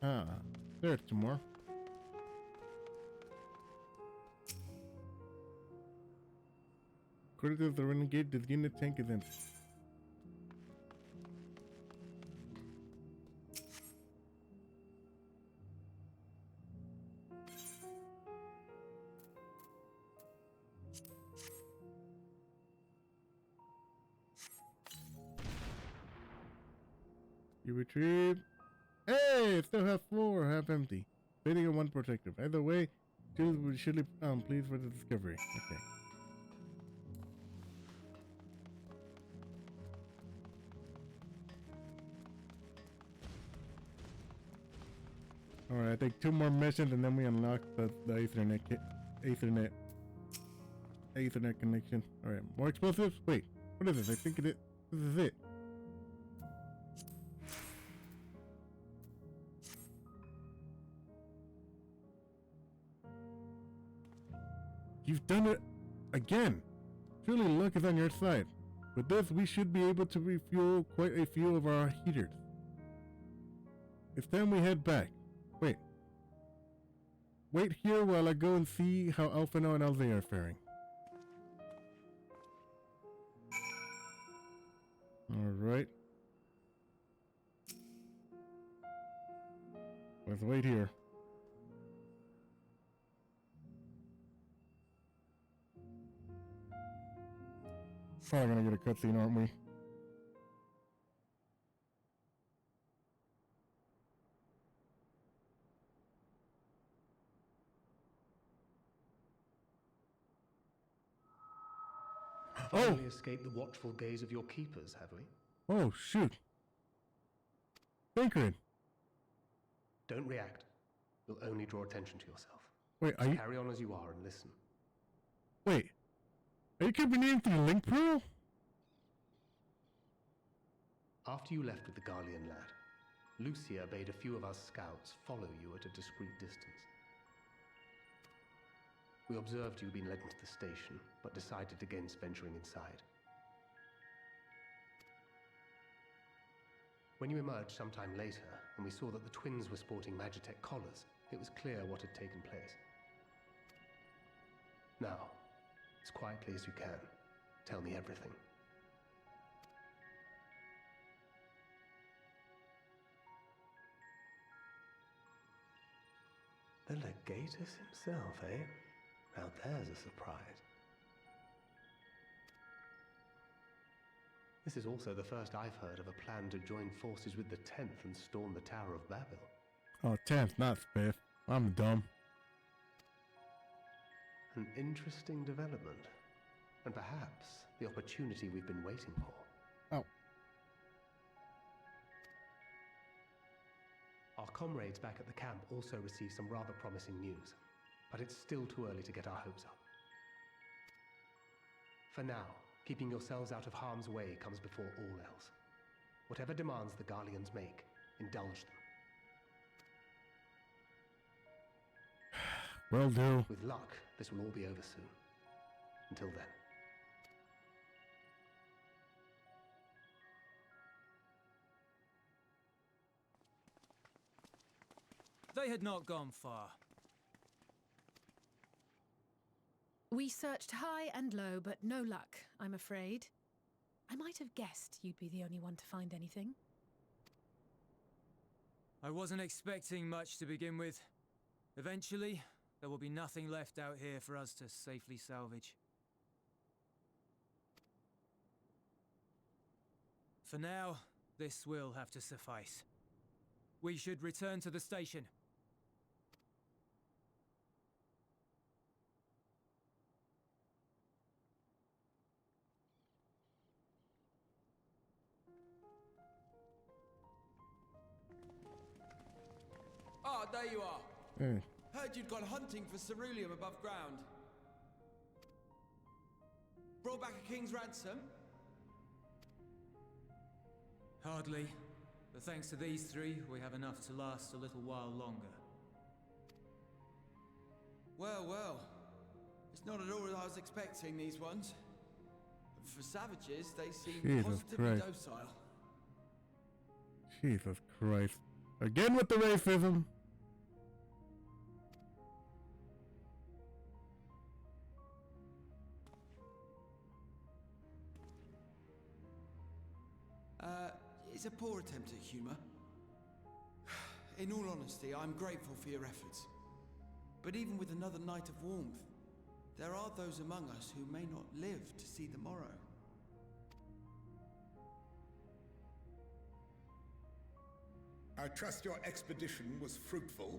Ah, there's some more. According to the renegade, this unit tank is empty. You retrieve. Hey, still have 4, half empty. Fading on 1 protective. Either way, Jullus will surely pleased for the discovery. Okay. Alright, I think 2 more missions and then we unlock the Ethernet connection. Alright, more explosives? Wait, what is this? I think this is it. You've done it again. Surely luck is on your side. With this, we should be able to refuel quite a few of our heaters. It's time we head back. Wait here while I go and see how Alphino and Elze are faring. Alright. Let's wait here. Probably gonna get a cutscene, aren't we? Finally escaped the watchful gaze of your keepers, have we? Oh, shoot. Thinking. Don't react. You'll only draw attention to yourself. Wait, are Just you... carry on as you are and listen. Wait. Are you coming through the link portal? After you left with the Garlean lad, Lucia bade a few of us scouts follow you at a discreet distance. We observed you had been led into the station, but decided against venturing inside. When you emerged sometime later, and we saw that the twins were sporting Magitech collars, it was clear what had taken place. Now, as quietly as you can, tell me everything. The Legatus himself, eh? Now there's a surprise. This is also the first I've heard of a plan to join forces with the 10th and storm the Tower of Babel. Oh, 10th, not 5th. I'm dumb. An interesting development. And perhaps the opportunity we've been waiting for. Oh. Our comrades back at the camp also received some rather promising news, but it's still too early to get our hopes up. For now, keeping yourselves out of harm's way comes before all else. Whatever demands the Garleans make, indulge them. Will do. With luck, this will all be over soon. Until then. They had not gone far. We searched high and low, but no luck, I'm afraid. I might have guessed you'd be the only one to find anything. I wasn't expecting much to begin with. Eventually, there will be nothing left out here for us to safely salvage. For now, this will have to suffice. We should return to the station. Ah, there you are. Hey. Heard you'd gone hunting for ceruleum above ground. Brought back a king's ransom? Hardly. But thanks to these three, we have enough to last a little while longer. Well, well. It's not at all as I was expecting, these ones. For savages, they seem Jesus positively Christ. docile. Jesus Christ. Again with the racism. It's a poor attempt at humor. In all honesty, I'm grateful for your efforts. But even with another night of warmth, there are those among us who may not live to see the morrow. I trust your expedition was fruitful.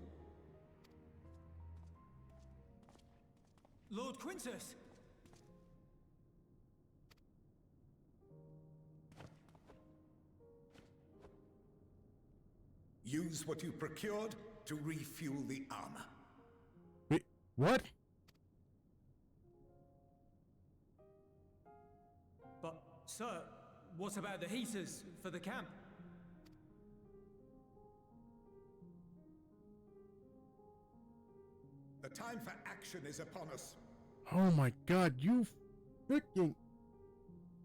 Lord Quintus! Use what you procured to refuel the armor. Wait, what? But, sir, what about the heaters for the camp? The time for action is upon us. Oh my god, you freaking...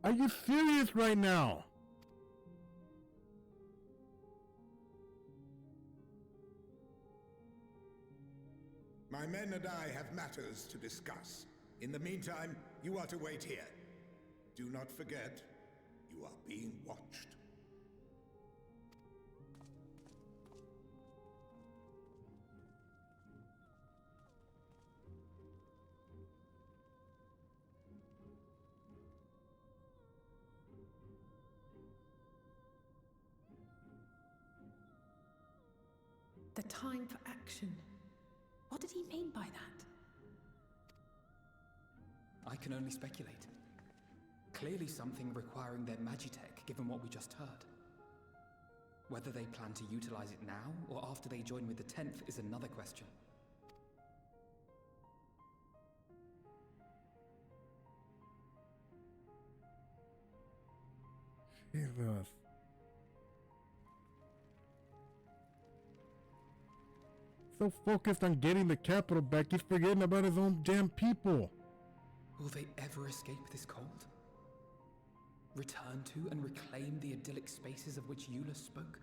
Are you serious right now? My men and I have matters to discuss. In the meantime, you are to wait here. Do not forget, you are being watched. The time for action. What did he mean by that? I can only speculate. Clearly something requiring their magitech, given what we just heard. Whether they plan to utilize it now, or after they join with the 10th, is another question. Jesus. So focused on getting the capital back, he's forgetting about his own damn people. Will they ever escape this cold? Return to and reclaim the idyllic spaces of which Jullus spoke?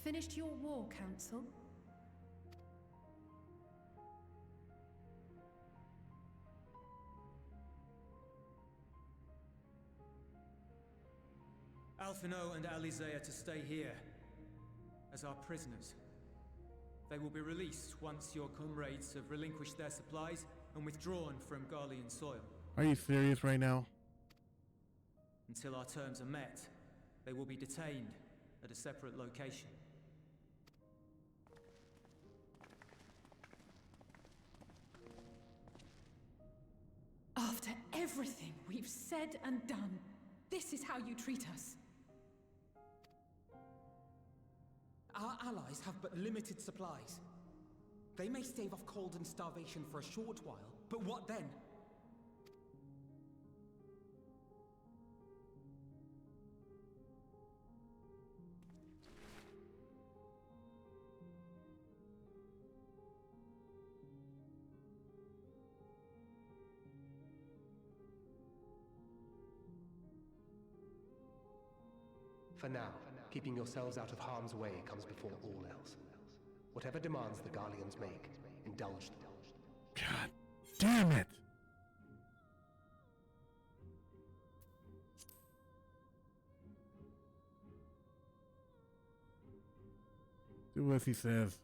Finished your war, Council? Alphino and Alizé are to stay here as our prisoners. They will be released once your comrades have relinquished their supplies and withdrawn from Garlean soil. Are you serious right now? Until our terms are met, they will be detained at a separate location. After everything we've said and done, this is how you treat us. Our allies have but limited supplies. They may stave off cold and starvation for a short while, but what then? For now, keeping yourselves out of harm's way comes before all else. Whatever demands the Garleans make, indulge them. God damn it! Do as he says.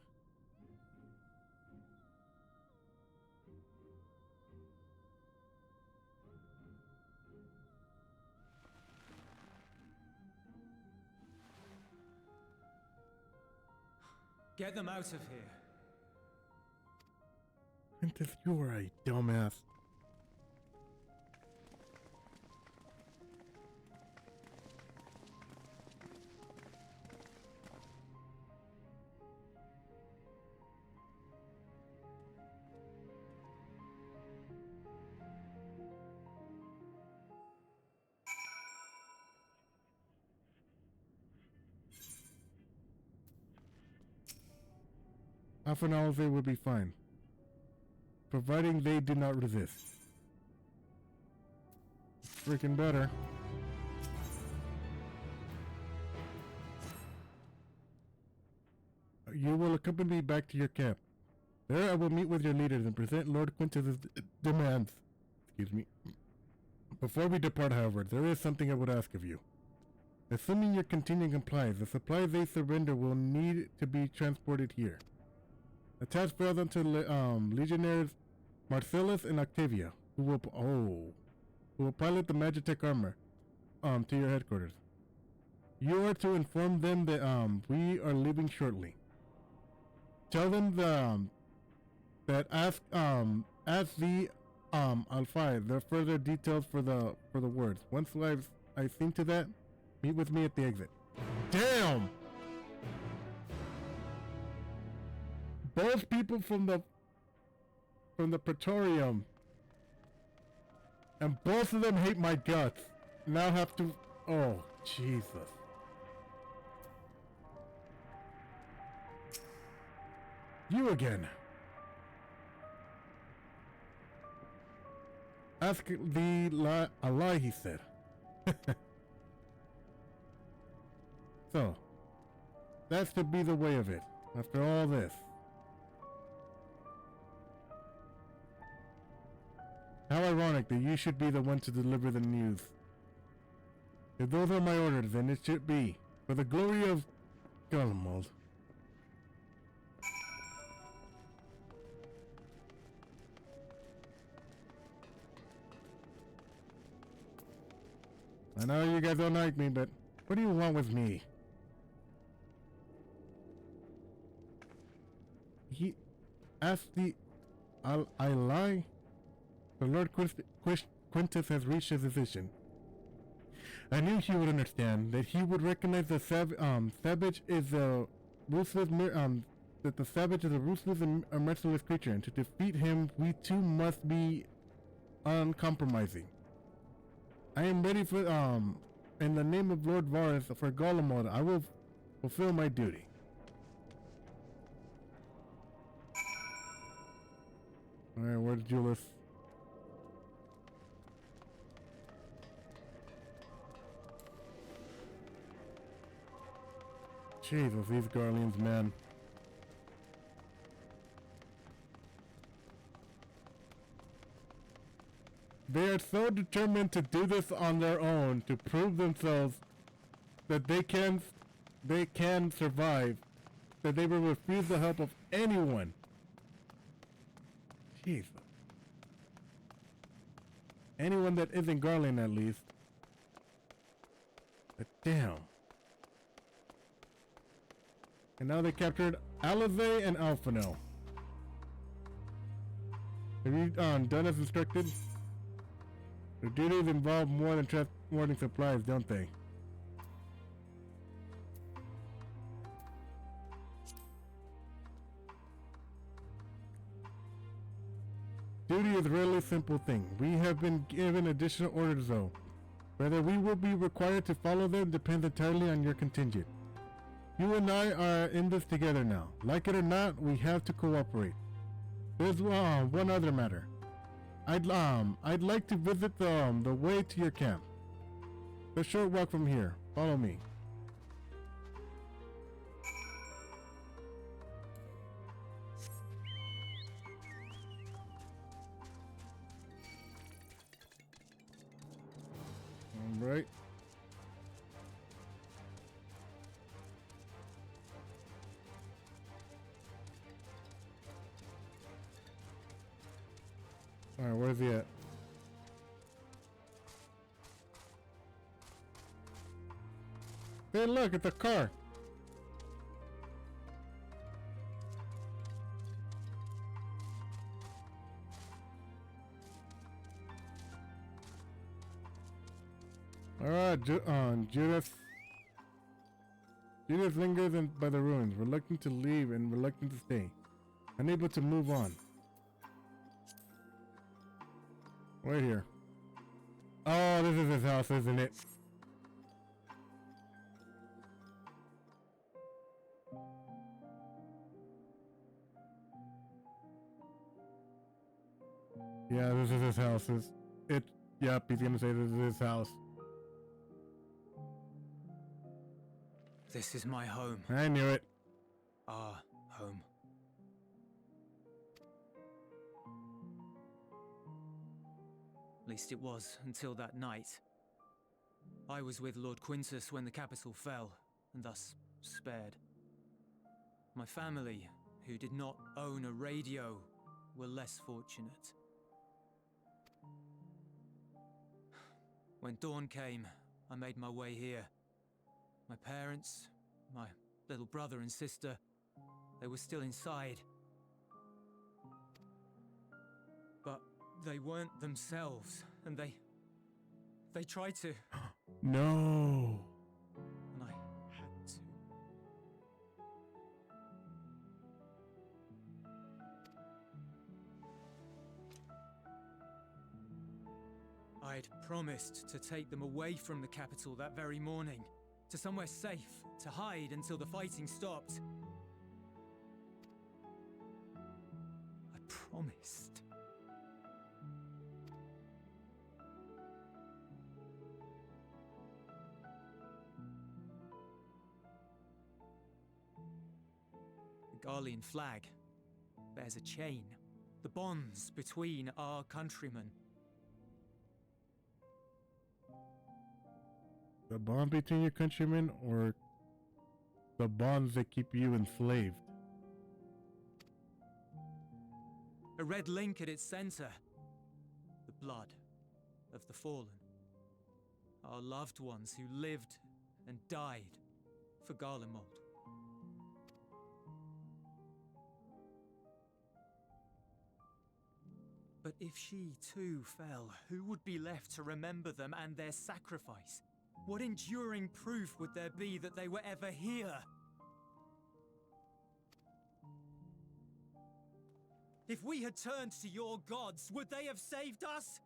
Get them out of here. Princess, you are a dumbass. Half an hour they will be fine, providing they do not resist. Freaking better. You will accompany me back to your camp. There I will meet with your leaders and present Lord Quintus's demands. Excuse me. Before we depart, however, there is something I would ask of you. Assuming your continuing compliance, the supplies they surrender will need to be transported here. Attach further to legionnaires Marcellus and Octavia, who will pilot the Magitech armor to your headquarters. You are to inform them that we are leaving shortly. Tell them that ask the Alfai the further details for the words. Once I've seen to that, meet with me at the exit. Damn! Both people from the Praetorium, and both of them hate my guts. Now have to. Oh, Jesus. You again. Ask the a lie, he said. So, that's to be the way of it. After all this. How ironic that you should be the one to deliver the news. If those are my orders, then it should be. For the glory of Garlemald. I know you guys don't like me, but what do you want with me? He asked the... I lie? The Lord Quintus has reached his decision. I knew he would understand, that he would recognize the savage is a ruthless, that the savage is a ruthless and a merciless creature, and to defeat him, we too must be uncompromising. I am ready for, in the name of Lord Varus, for Golemon, I will fulfill my duty. Alright, where's Jullus? Jesus, these Garleans, man. They are so determined to do this on their own, to prove themselves that they can survive, that they will refuse the help of anyone. Jeez. Anyone that isn't Garlean, at least. But damn. And now they captured Alize and Alphino. Have you done as instructed? Their duties involve more than transporting supplies, don't they? Duty is a really simple thing. We have been given additional orders though. Whether we will be required to follow them depends entirely on your contingent. You and I are in this together now. Like it or not, we have to cooperate. There's one other matter. I'd like to visit the way to your camp. It's a short walk from here. Follow me. All right. Alright, where's he at? Hey, look, it's a car. Alright, Judas. Judas lingers by the ruins, reluctant to leave and reluctant to stay. Unable to move on. Right here. Oh, this is his house, isn't it? Yeah, this is his house. Yep, he's gonna say this is his house. This is my home. I knew it. Our home. At least it was until that night. I was with Lord Quintus when the capital fell, and thus spared. My family, who did not own a radio, were less fortunate. When dawn came, I made my way here. My parents, my little brother and sister, they were still inside. But they weren't themselves, and they tried to. No. And I had to. I'd promised to take them away from the capital that very morning, to somewhere safe, to hide until the fighting stopped. I promised. The Garlean flag bears a chain, the bonds between our countrymen. The bond between your countrymen, or the bonds that keep you enslaved? A red link at its center. The blood of the fallen. Our loved ones who lived and died for Garlemald. But if she too fell, who would be left to remember them and their sacrifice? What enduring proof would there be that they were ever here? If we had turned to your gods, would they have saved us?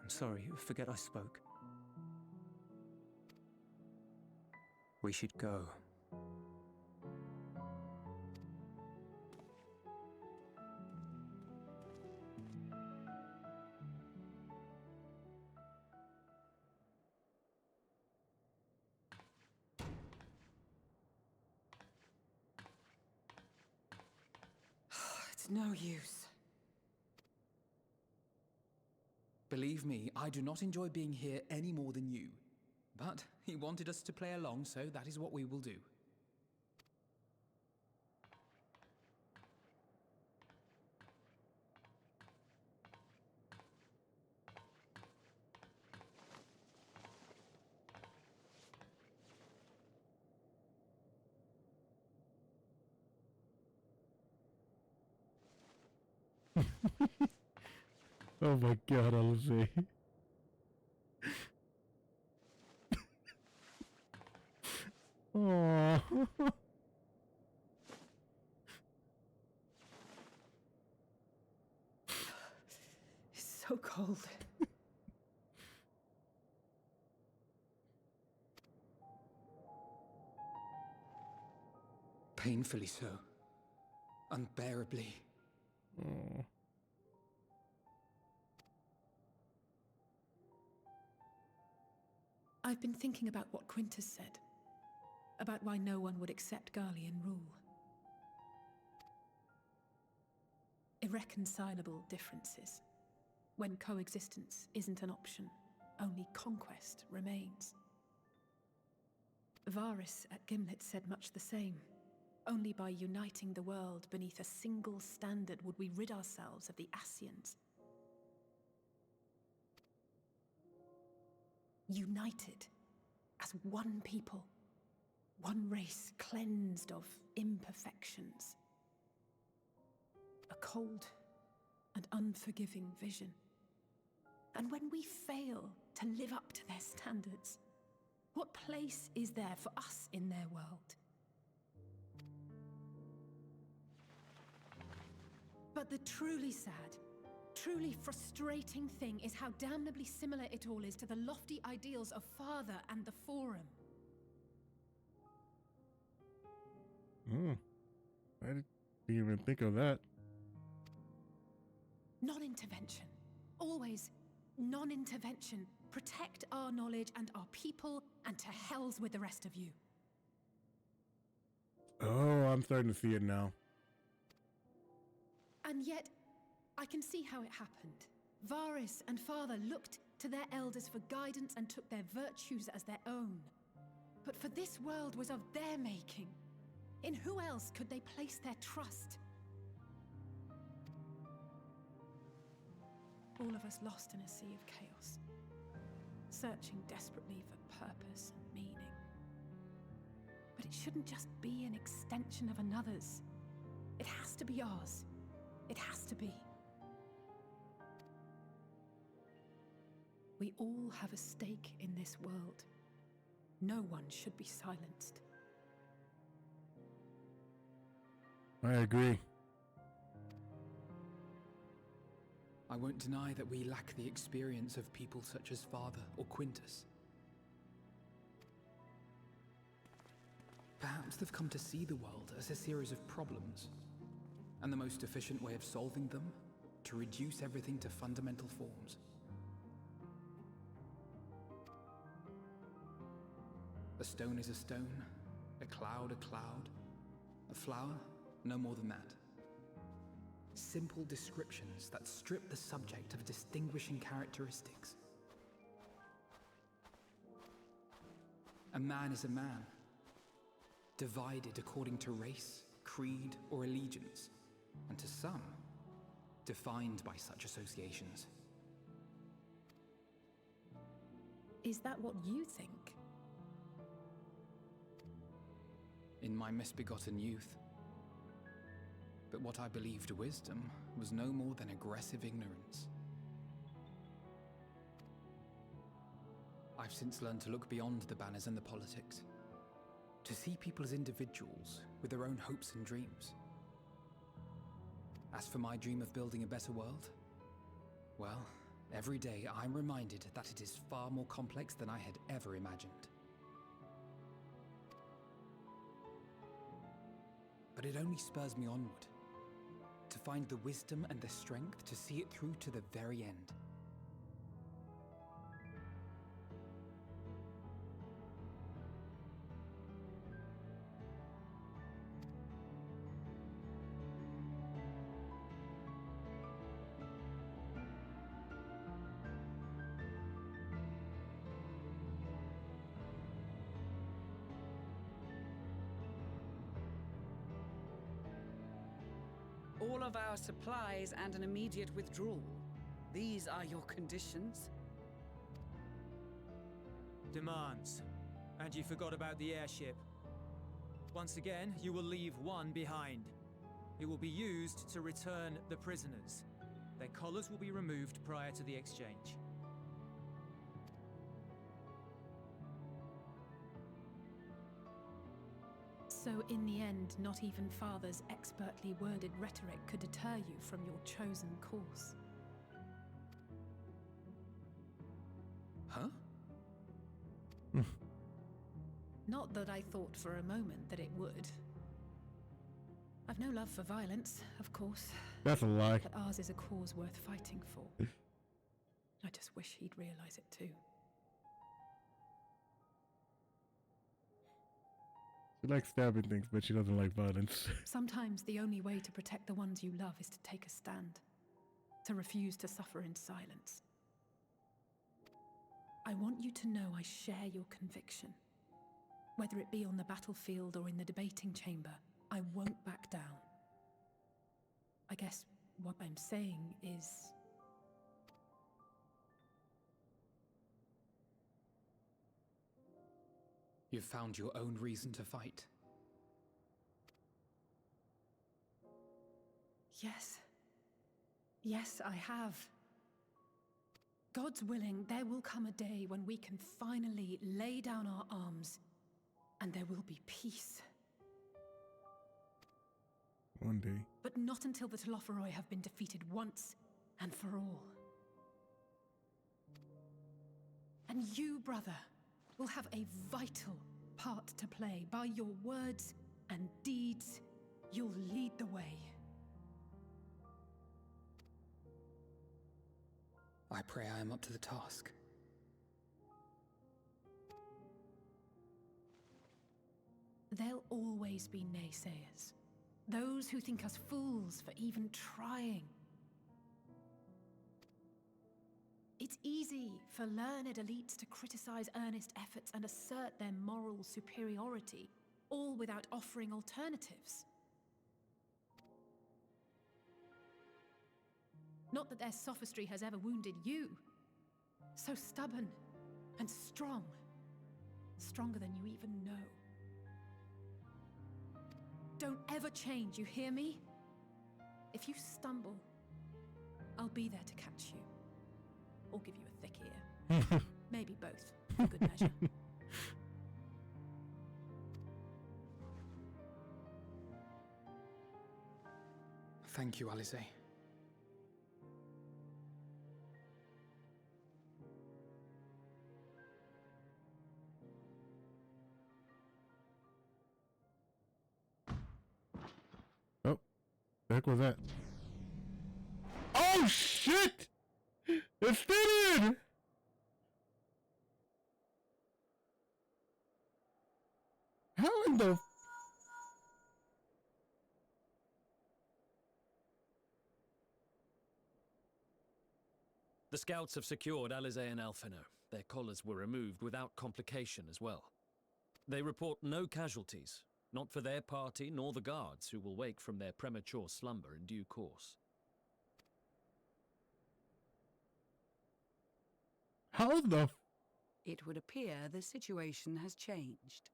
I'm sorry, forget I spoke. We should go. It's no use. Believe me, I do not enjoy being here any more than you. But he wanted us to play along, so that is what we will do. Oh my god, Alice. Oh. It's so cold. Painfully so. Unbearably. Oh. I've been thinking about what Quintus said. About why no one would accept Garlean rule. Irreconcilable differences. When coexistence isn't an option, only conquest remains. Varys at Gimlet said much the same. Only by uniting the world beneath a single standard would we rid ourselves of the Ascians. United as one people. One race cleansed of imperfections. A cold and unforgiving vision. And when we fail to live up to their standards, what place is there for us in their world? But the truly sad, truly frustrating thing is how damnably similar it all is to the lofty ideals of Father and the Forum. I didn't even think of that. Non-intervention. Always non-intervention. Protect our knowledge and our people, and to hells with the rest of you. Oh, I'm starting to see it now. And yet, I can see how it happened. Varys and Father looked to their elders for guidance and took their virtues as their own. But for this world was of their making. In who else could they place their trust? All of us lost in a sea of chaos, searching desperately for purpose and meaning. But it shouldn't just be an extension of another's. It has to be ours. It has to be. We all have a stake in this world. No one should be silenced. I agree. I won't deny that we lack the experience of people such as Father or Quintus. Perhaps they've come to see the world as a series of problems, and the most efficient way of solving them, to reduce everything to fundamental forms. A stone is a stone, a cloud, a flower, no more than that. Simple descriptions that strip the subject of distinguishing characteristics. A man is a man, divided according to race, creed, or allegiance, and to some, defined by such associations. Is that what you think? In my misbegotten youth. But what I believed wisdom was no more than aggressive ignorance. I've since learned to look beyond the banners and the politics, to see people as individuals with their own hopes and dreams. As for my dream of building a better world, well, every day I'm reminded that it is far more complex than I had ever imagined. But it only spurs me onward, to find the wisdom and the strength to see it through to the very end. All of our supplies and an immediate withdrawal. These are your conditions? Demands. And you forgot about the airship. Once again, you will leave one behind. It will be used to return the prisoners. Their collars will be removed prior to the exchange. So in the end, not even Father's expertly worded rhetoric could deter you from your chosen course. Huh? Not that I thought for a moment that it would. I've no love for violence, of course. That's a lie. But ours is a cause worth fighting for. I just wish he'd realize it too. She likes stabbing things, but she doesn't like violence. Sometimes the only way to protect the ones you love is to take a stand. To refuse to suffer in silence. I want you to know I share your conviction. Whether it be on the battlefield or in the debating chamber, I won't back down. I guess what I'm saying is... You've found your own reason to fight. Yes. Yes, I have. God's willing, there will come a day when we can finally lay down our arms, and there will be peace. One day. But not until the Telophoroi have been defeated once and for all. And you, brother, will have a vital part to play. By your words and deeds, you'll lead the way. I pray I am up to the task. There'll always be naysayers. Those who think us fools for even trying. It's easy for learned elites to criticize earnest efforts and assert their moral superiority, all without offering alternatives. Not that their sophistry has ever wounded you. So stubborn and strong. Stronger than you even know. Don't ever change, you hear me? If you stumble, I'll be there to catch you. Or give you a thick ear. Maybe both, for good measure. Thank you, Alice. Oh, the heck was that? Oh shit! It's Stadium! How in the... The scouts have secured Alize and Alfino. Their collars were removed without complication as well. They report no casualties, Not for their party, nor the guards, who will wake from their premature slumber in due course. How the... It would appear the situation has changed.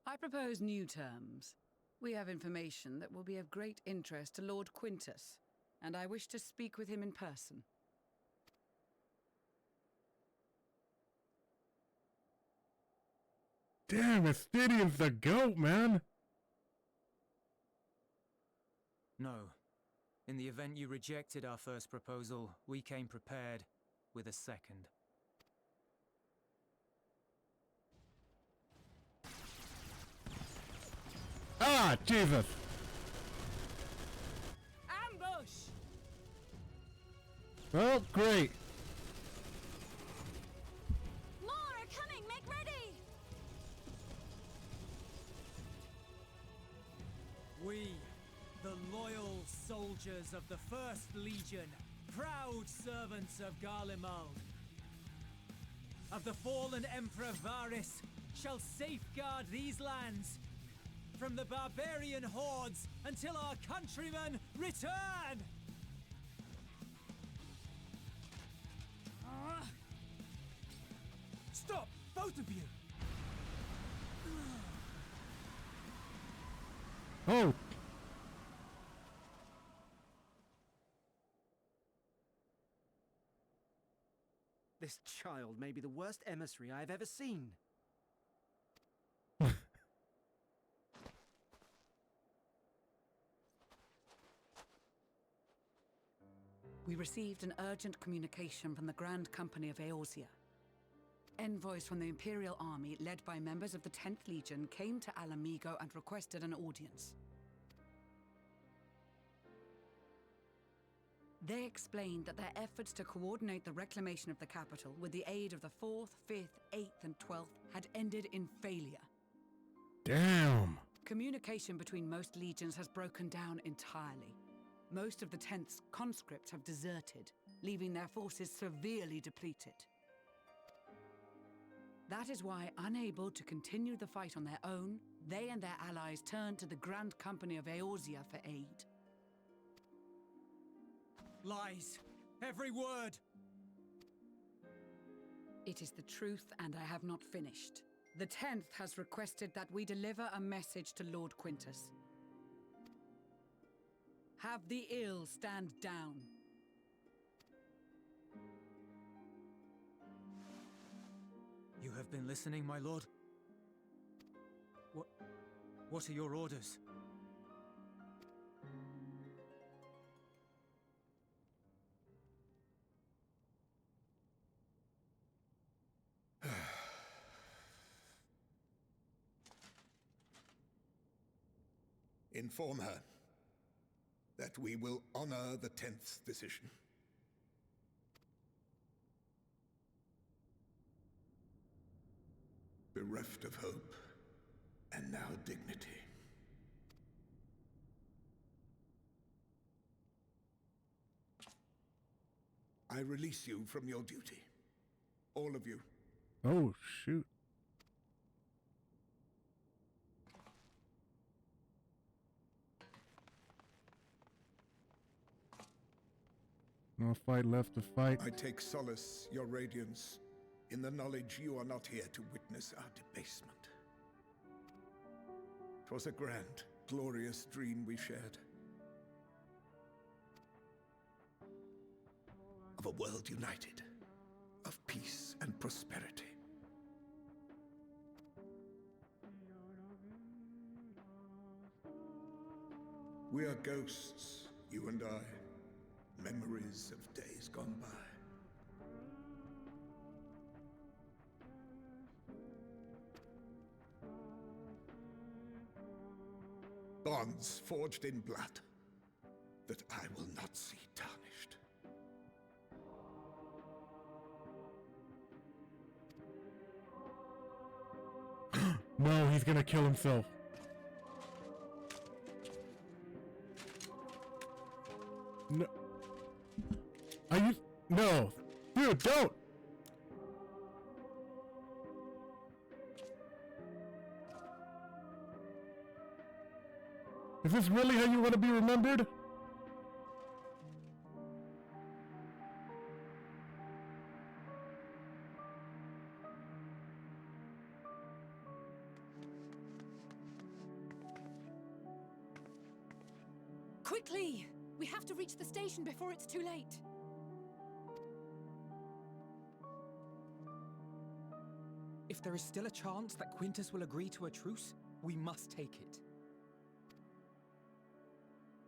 I propose new terms. We have information that will be of great interest to Lord Quintus, and I wish to speak with him in person. Damn, Estinian's the goat, man! No. In the event you rejected our first proposal, we came prepared with a second. Ah, Jesus! Ambush! Well, great. More are coming! Make ready! We, the loyal soldiers of the First Legion, proud servants of Garlemald, of the fallen Emperor Varys, shall safeguard these lands from the barbarian hordes until our countrymen return! Stop! Both of you! Oh! This child may be the worst emissary I have ever seen. We received an urgent communication from the Grand Company of Eorzea. Envoys from the Imperial Army, led by members of the 10th Legion, came to Alamigo and requested an audience. They explained that their efforts to coordinate the reclamation of the capital with the aid of the 4th, 5th, 8th, and 12th had ended in failure. Damn! Communication between most legions has broken down entirely. Most of the 10th's conscripts have deserted, leaving their forces severely depleted. That is why, unable to continue the fight on their own, they and their allies turned to the Grand Company of Eorzea for aid. Lies! Every word! It is the truth, and I have not finished. The 10th has requested that we deliver a message to Lord Quintus. Have the ill stand down. You have been listening, my lord? What are your orders? Inform her that we will honor the 10th's decision. Bereft of hope, and now dignity. I release you from your duty. All of you. Oh, shoot. No fight left to fight. I take solace, your radiance, in the knowledge you are not here to witness our debasement. 'Twas a grand, glorious dream we shared. Of a world united, of peace and prosperity. We are ghosts, you and I. Memories of days gone by. Bonds forged in blood that I will not see tarnished. No, he's gonna kill himself. No. Are you? No. Dude, don't! Is this really how you want to be remembered? Quickly! We have to reach the station before it's too late. If there is still a chance that Quintus will agree to a truce, we must take it.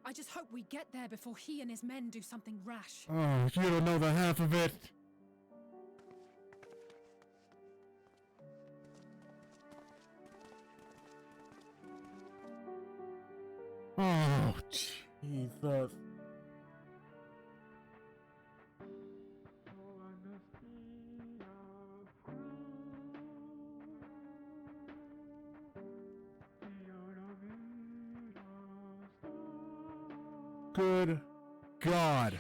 I just hope we get there before he and his men do something rash. Oh, you don't know the half of it. Oh, Jesus. Good God.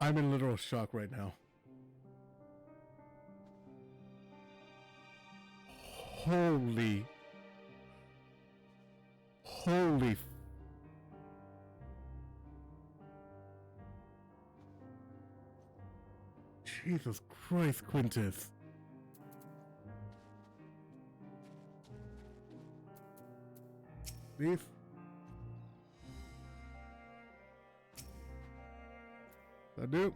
I'm in literal shock right now. Holy Jesus Christ, Quintus. Leave. I do.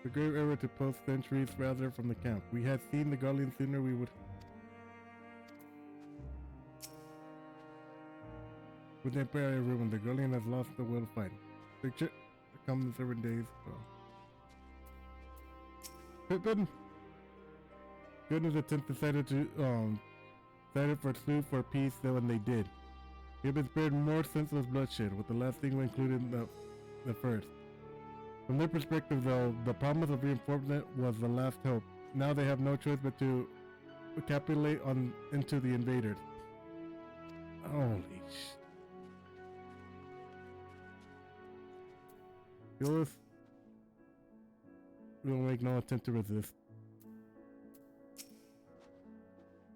The grave error to post centuries rather from the camp. We had seen the Guardian sooner we would. With the Imperial ruin, the Guardian has lost the will to fight. Picture comes in 7 days. So. Pippin. Goodness the 10th decided for sue for peace though, and they did. We have been spared more senseless bloodshed, with the last thing we included in the first. From their perspective, though, the promise of reinforcement was the last hope. Now they have no choice but to capitulate into the invaders. Holy sh! Jullus will make no attempt to resist.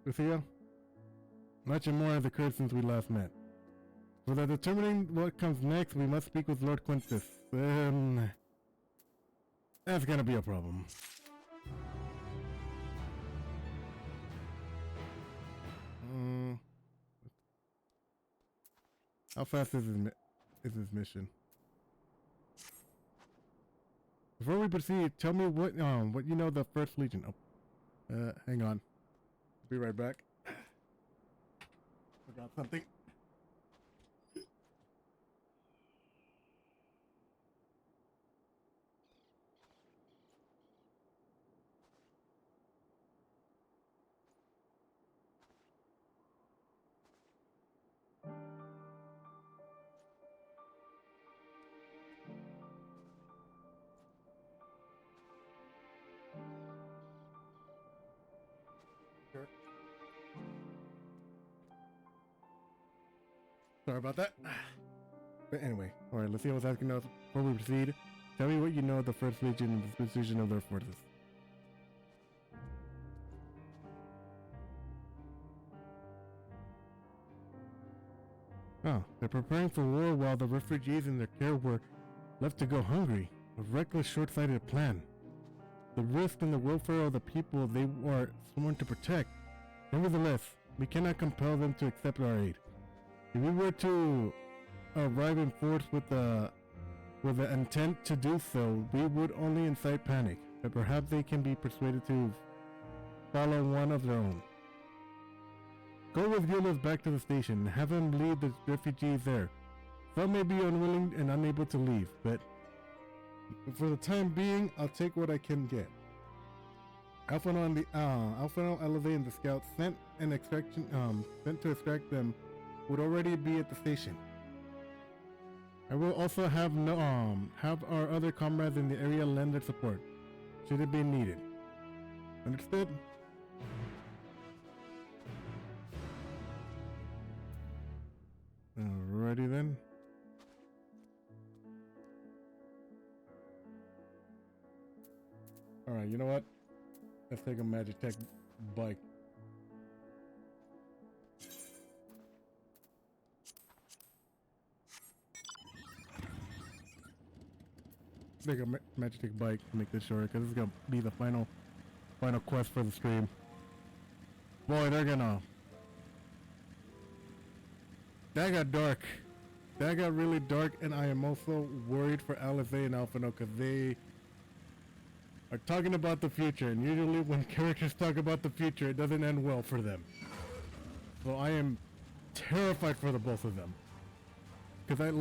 Lucia, much more has occurred since we last met. For the determining what comes next, we must speak with Lord Quintus. That's gonna be a problem. How fast is his mission? Before we proceed, tell me what you know of the First Legion. Oh, hang on. Be right back. Forgot something. Sorry about that. But anyway, alright, let's see what's asking us before we proceed. Tell me what you know of the First Legion and the disposition of their forces. Oh, they're preparing for war while the refugees in their care were left to go hungry. A reckless, short-sighted plan. The risk and the welfare of the people they are sworn to protect. Nevertheless, we cannot compel them to accept our aid. If we were to arrive in force with the intent to do so, we would only incite panic, but perhaps they can be persuaded to follow one of their own. Go with Jullus back to the station and have him lead the refugees there. Some may be unwilling and unable to leave, but for the time being, I'll take what I can get. Alphonal Elevate and the scouts sent to extract them would already be at the station. I will also have our other comrades in the area lend their support, should it be needed. Understood? Alrighty then. Alright, you know what? Let's take a Magic Tech bike. Take a Magic Tech bike to make this short, because this is gonna be the final quest for the stream. Boy, they're gonna... That got dark. That got really dark, and I am also worried for Alizé and Alphino, because they are talking about the future, and usually when characters talk about the future, it doesn't end well for them. So I am terrified for the both of them, because I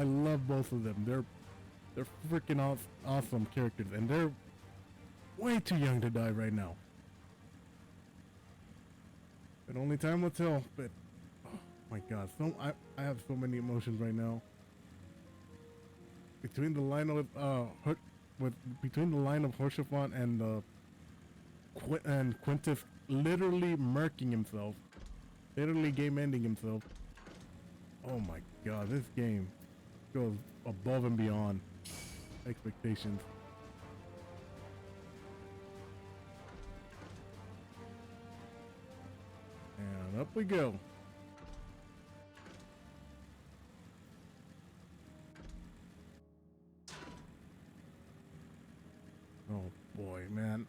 love both of them. They're freaking awesome characters, and they're way too young to die right now. But only time will tell. But oh my God, I have so many emotions right now. Between the line of Horsefant and Quintus literally murking himself, literally game ending himself. Oh my God, this game goes above and beyond expectations. And up we go. Oh boy, man.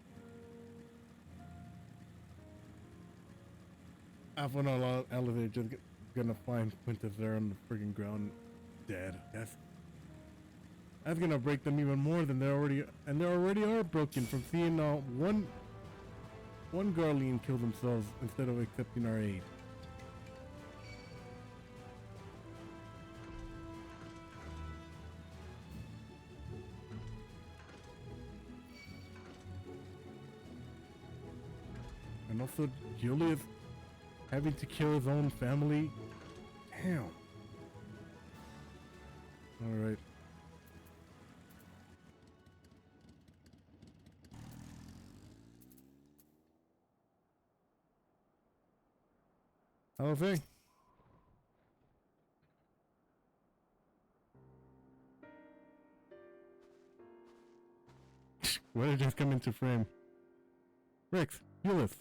Alphino Elevator just gonna find Quintus there on the freaking ground dead. That's gonna break them even more than they already are broken from seeing one Guardian kill themselves instead of accepting our aid. And also Jullus having to kill his own family. Damn. Alright. Alizé. Where did it just come into frame? Rex, Jullus.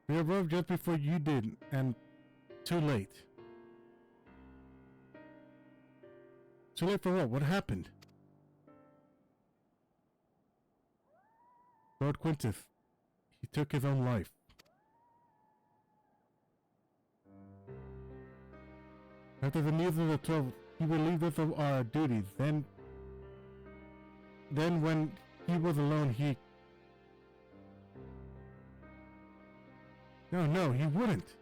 We arrived just before you did, and too late. Too late for what? What happened? Lord Quintus, he took his own life. After the news of the 12, he relieved us of our duties. Then when he was alone, he... No, he wouldn't.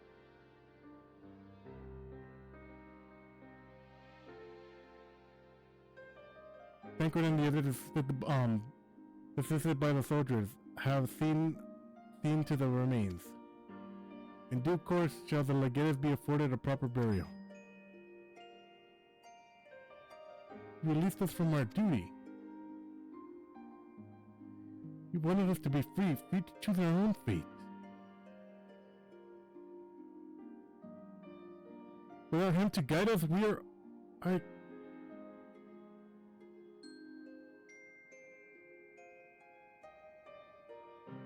Tancred and the others assisted by the soldiers, have seen to the remains. In due course shall the legatus be afforded a proper burial. You released us from our duty. You wanted us to be free to choose our own fate. Without him to guide us,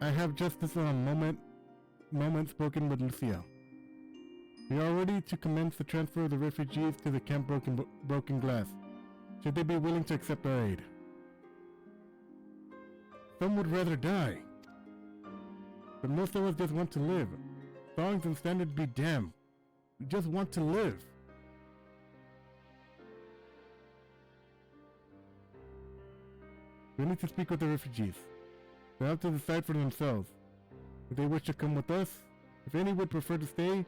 I have just this moment spoken with Lucia. We are ready to commence the transfer of the refugees to the Camp Broken Glass, should they be willing to accept our aid. Some would rather die, but most of us just want to live. Songs and standards be damned. We just want to live. We need to speak with the refugees. They have to decide for themselves if they wish to come with us. If any would prefer to stay,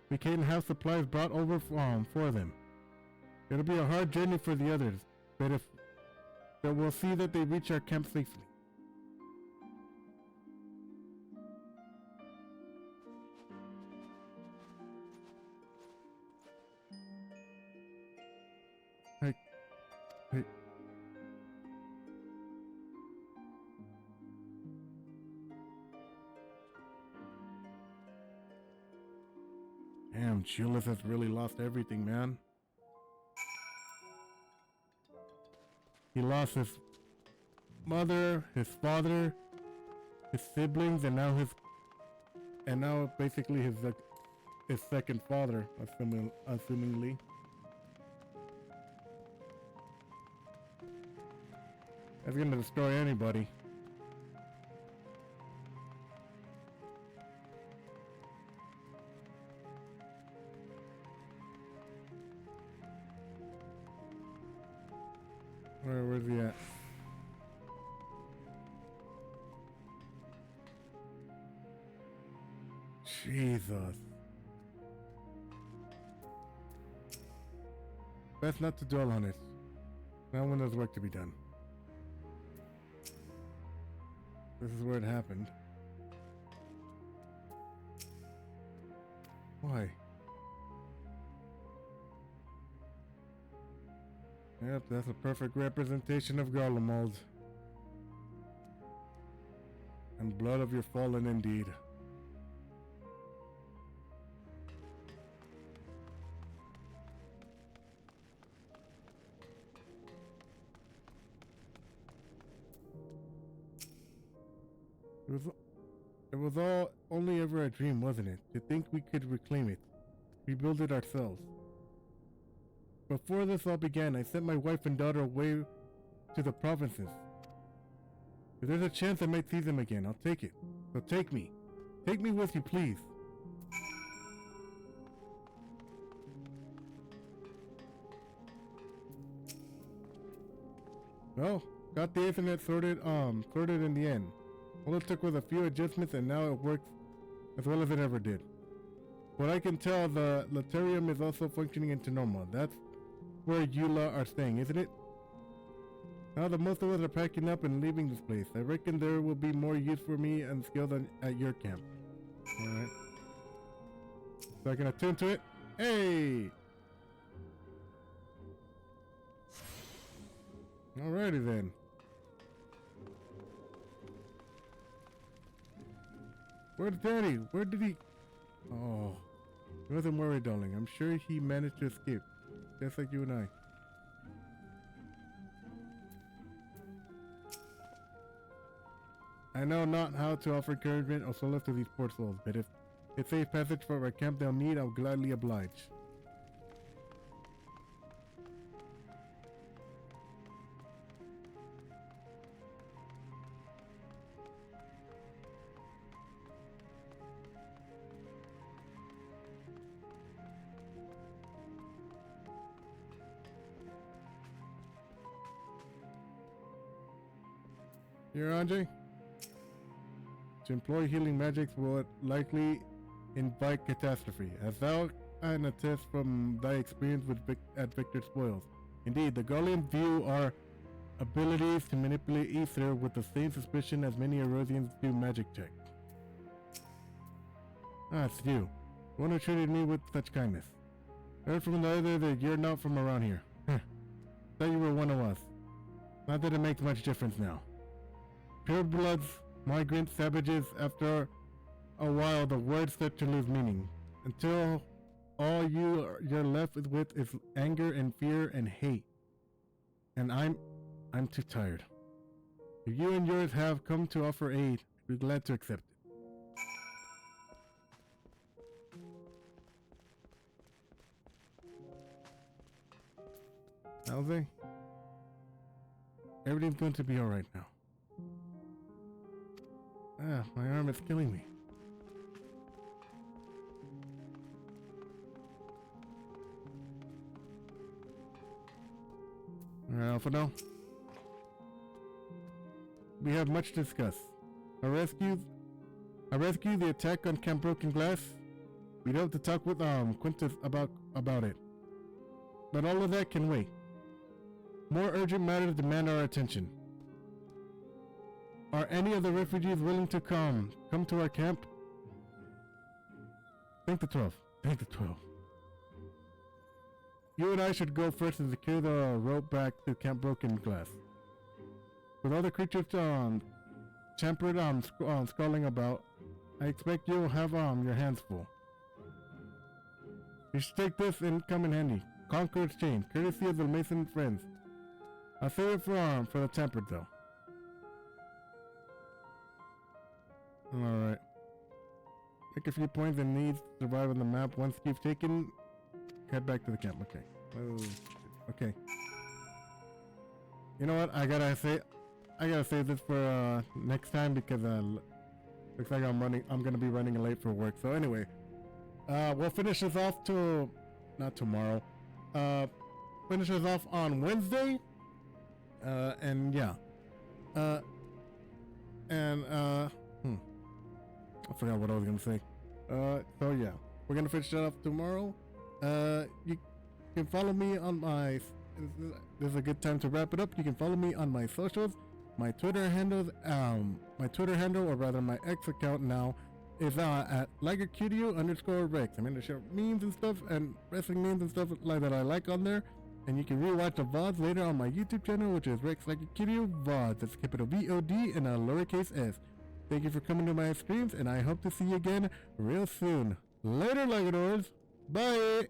we can have supplies brought over for them. It'll be a hard journey for the others, but we'll see that they reach our camp safely. Jullus has really lost everything, man. He lost his mother, his father, his siblings, and now basically his second father, assumingly. That's gonna destroy anybody. Where's he at? Jesus. Best not to dwell on it. Now when there's work to be done. This is where it happened. Why? Yep, that's a perfect representation of Garlemald. And blood of your fallen indeed. It was all only ever a dream, wasn't it? To think we could reclaim it. Rebuild it ourselves. Before this all began, I sent my wife and daughter away to the provinces. If there's a chance I might see them again, I'll take it. So take me. Take me with you, please. Well, got the Ethernet sorted in the end. All it took was a few adjustments and now it works as well as it ever did. What I can tell, the Laterium is also functioning into normal. That's where Eula are staying, isn't it? Now that most of us are packing up and leaving this place, I reckon there will be more use for me and skill than at your camp. Alright. So I can attend to it. Hey! Alrighty then. Where's Daddy? Where did he... Oh. He wasn't worried, darling. I'm sure he managed to escape. Just like you and I. I know not how to offer encouragement or solace to these poor souls, but if it's safe passage for our camp they'll need, I'll gladly oblige. Here, Andre? To employ healing magics will likely invite catastrophe, as thou can attest from thy experience at Victor's Spoils. Indeed, the Garleans view our abilities to manipulate ether with the same suspicion as many Erosians do magic checks. Ah, it's you. The one who treated me with such kindness. Heard from the other that you're not from around here. Thought you were one of us. Not that it makes much difference now. Purebloods, migrant savages, after a while the words start to lose meaning. Until all you're left with is anger and fear and hate. And I'm too tired. If you and yours have come to offer aid, I'd be glad to accept it. Alze? Everything's going to be alright now. Ah, my arm is killing me. Alright, Alphino. We have much to discuss. I rescue the attack on Camp Broken Glass. We'd have to talk with Quintus about it. But all of that can wait. More urgent matters demand our attention. Are any of the refugees willing to come to our camp? Thank the 12. Thank the 12. You and I should go first and secure the rope back to Camp Broken Glass. With all the creatures scrawling about, I expect you'll have your hands full. You should take this and come in handy. Conquer Exchange, courtesy of the Mason friends. I'll save it for the tempered though. Alright. Make a few points and needs to survive on the map. Once you've taken, head back to the camp. Okay. Oh, okay. You know what? I gotta save this for next time because looks like I'm gonna be running late for work. So anyway, we'll finish this off not tomorrow. Finish this off on Wednesday. And yeah. I forgot what I was gonna say. So yeah, we're gonna finish that up tomorrow. You can follow me on my. This is a good time to wrap it up. You can follow me on my socials. My Twitter handle, or rather my X account now, is at LigerQDU_Rex. I'm gonna share memes and stuff and wrestling memes and stuff like that I like on there. And you can rewatch the VODs later on my YouTube channel, which is Rex LigerQDU VODs. That's capital VOD and a lowercase s. Thank you for coming to my streams, and I hope to see you again real soon. Later, Ligadors. Bye!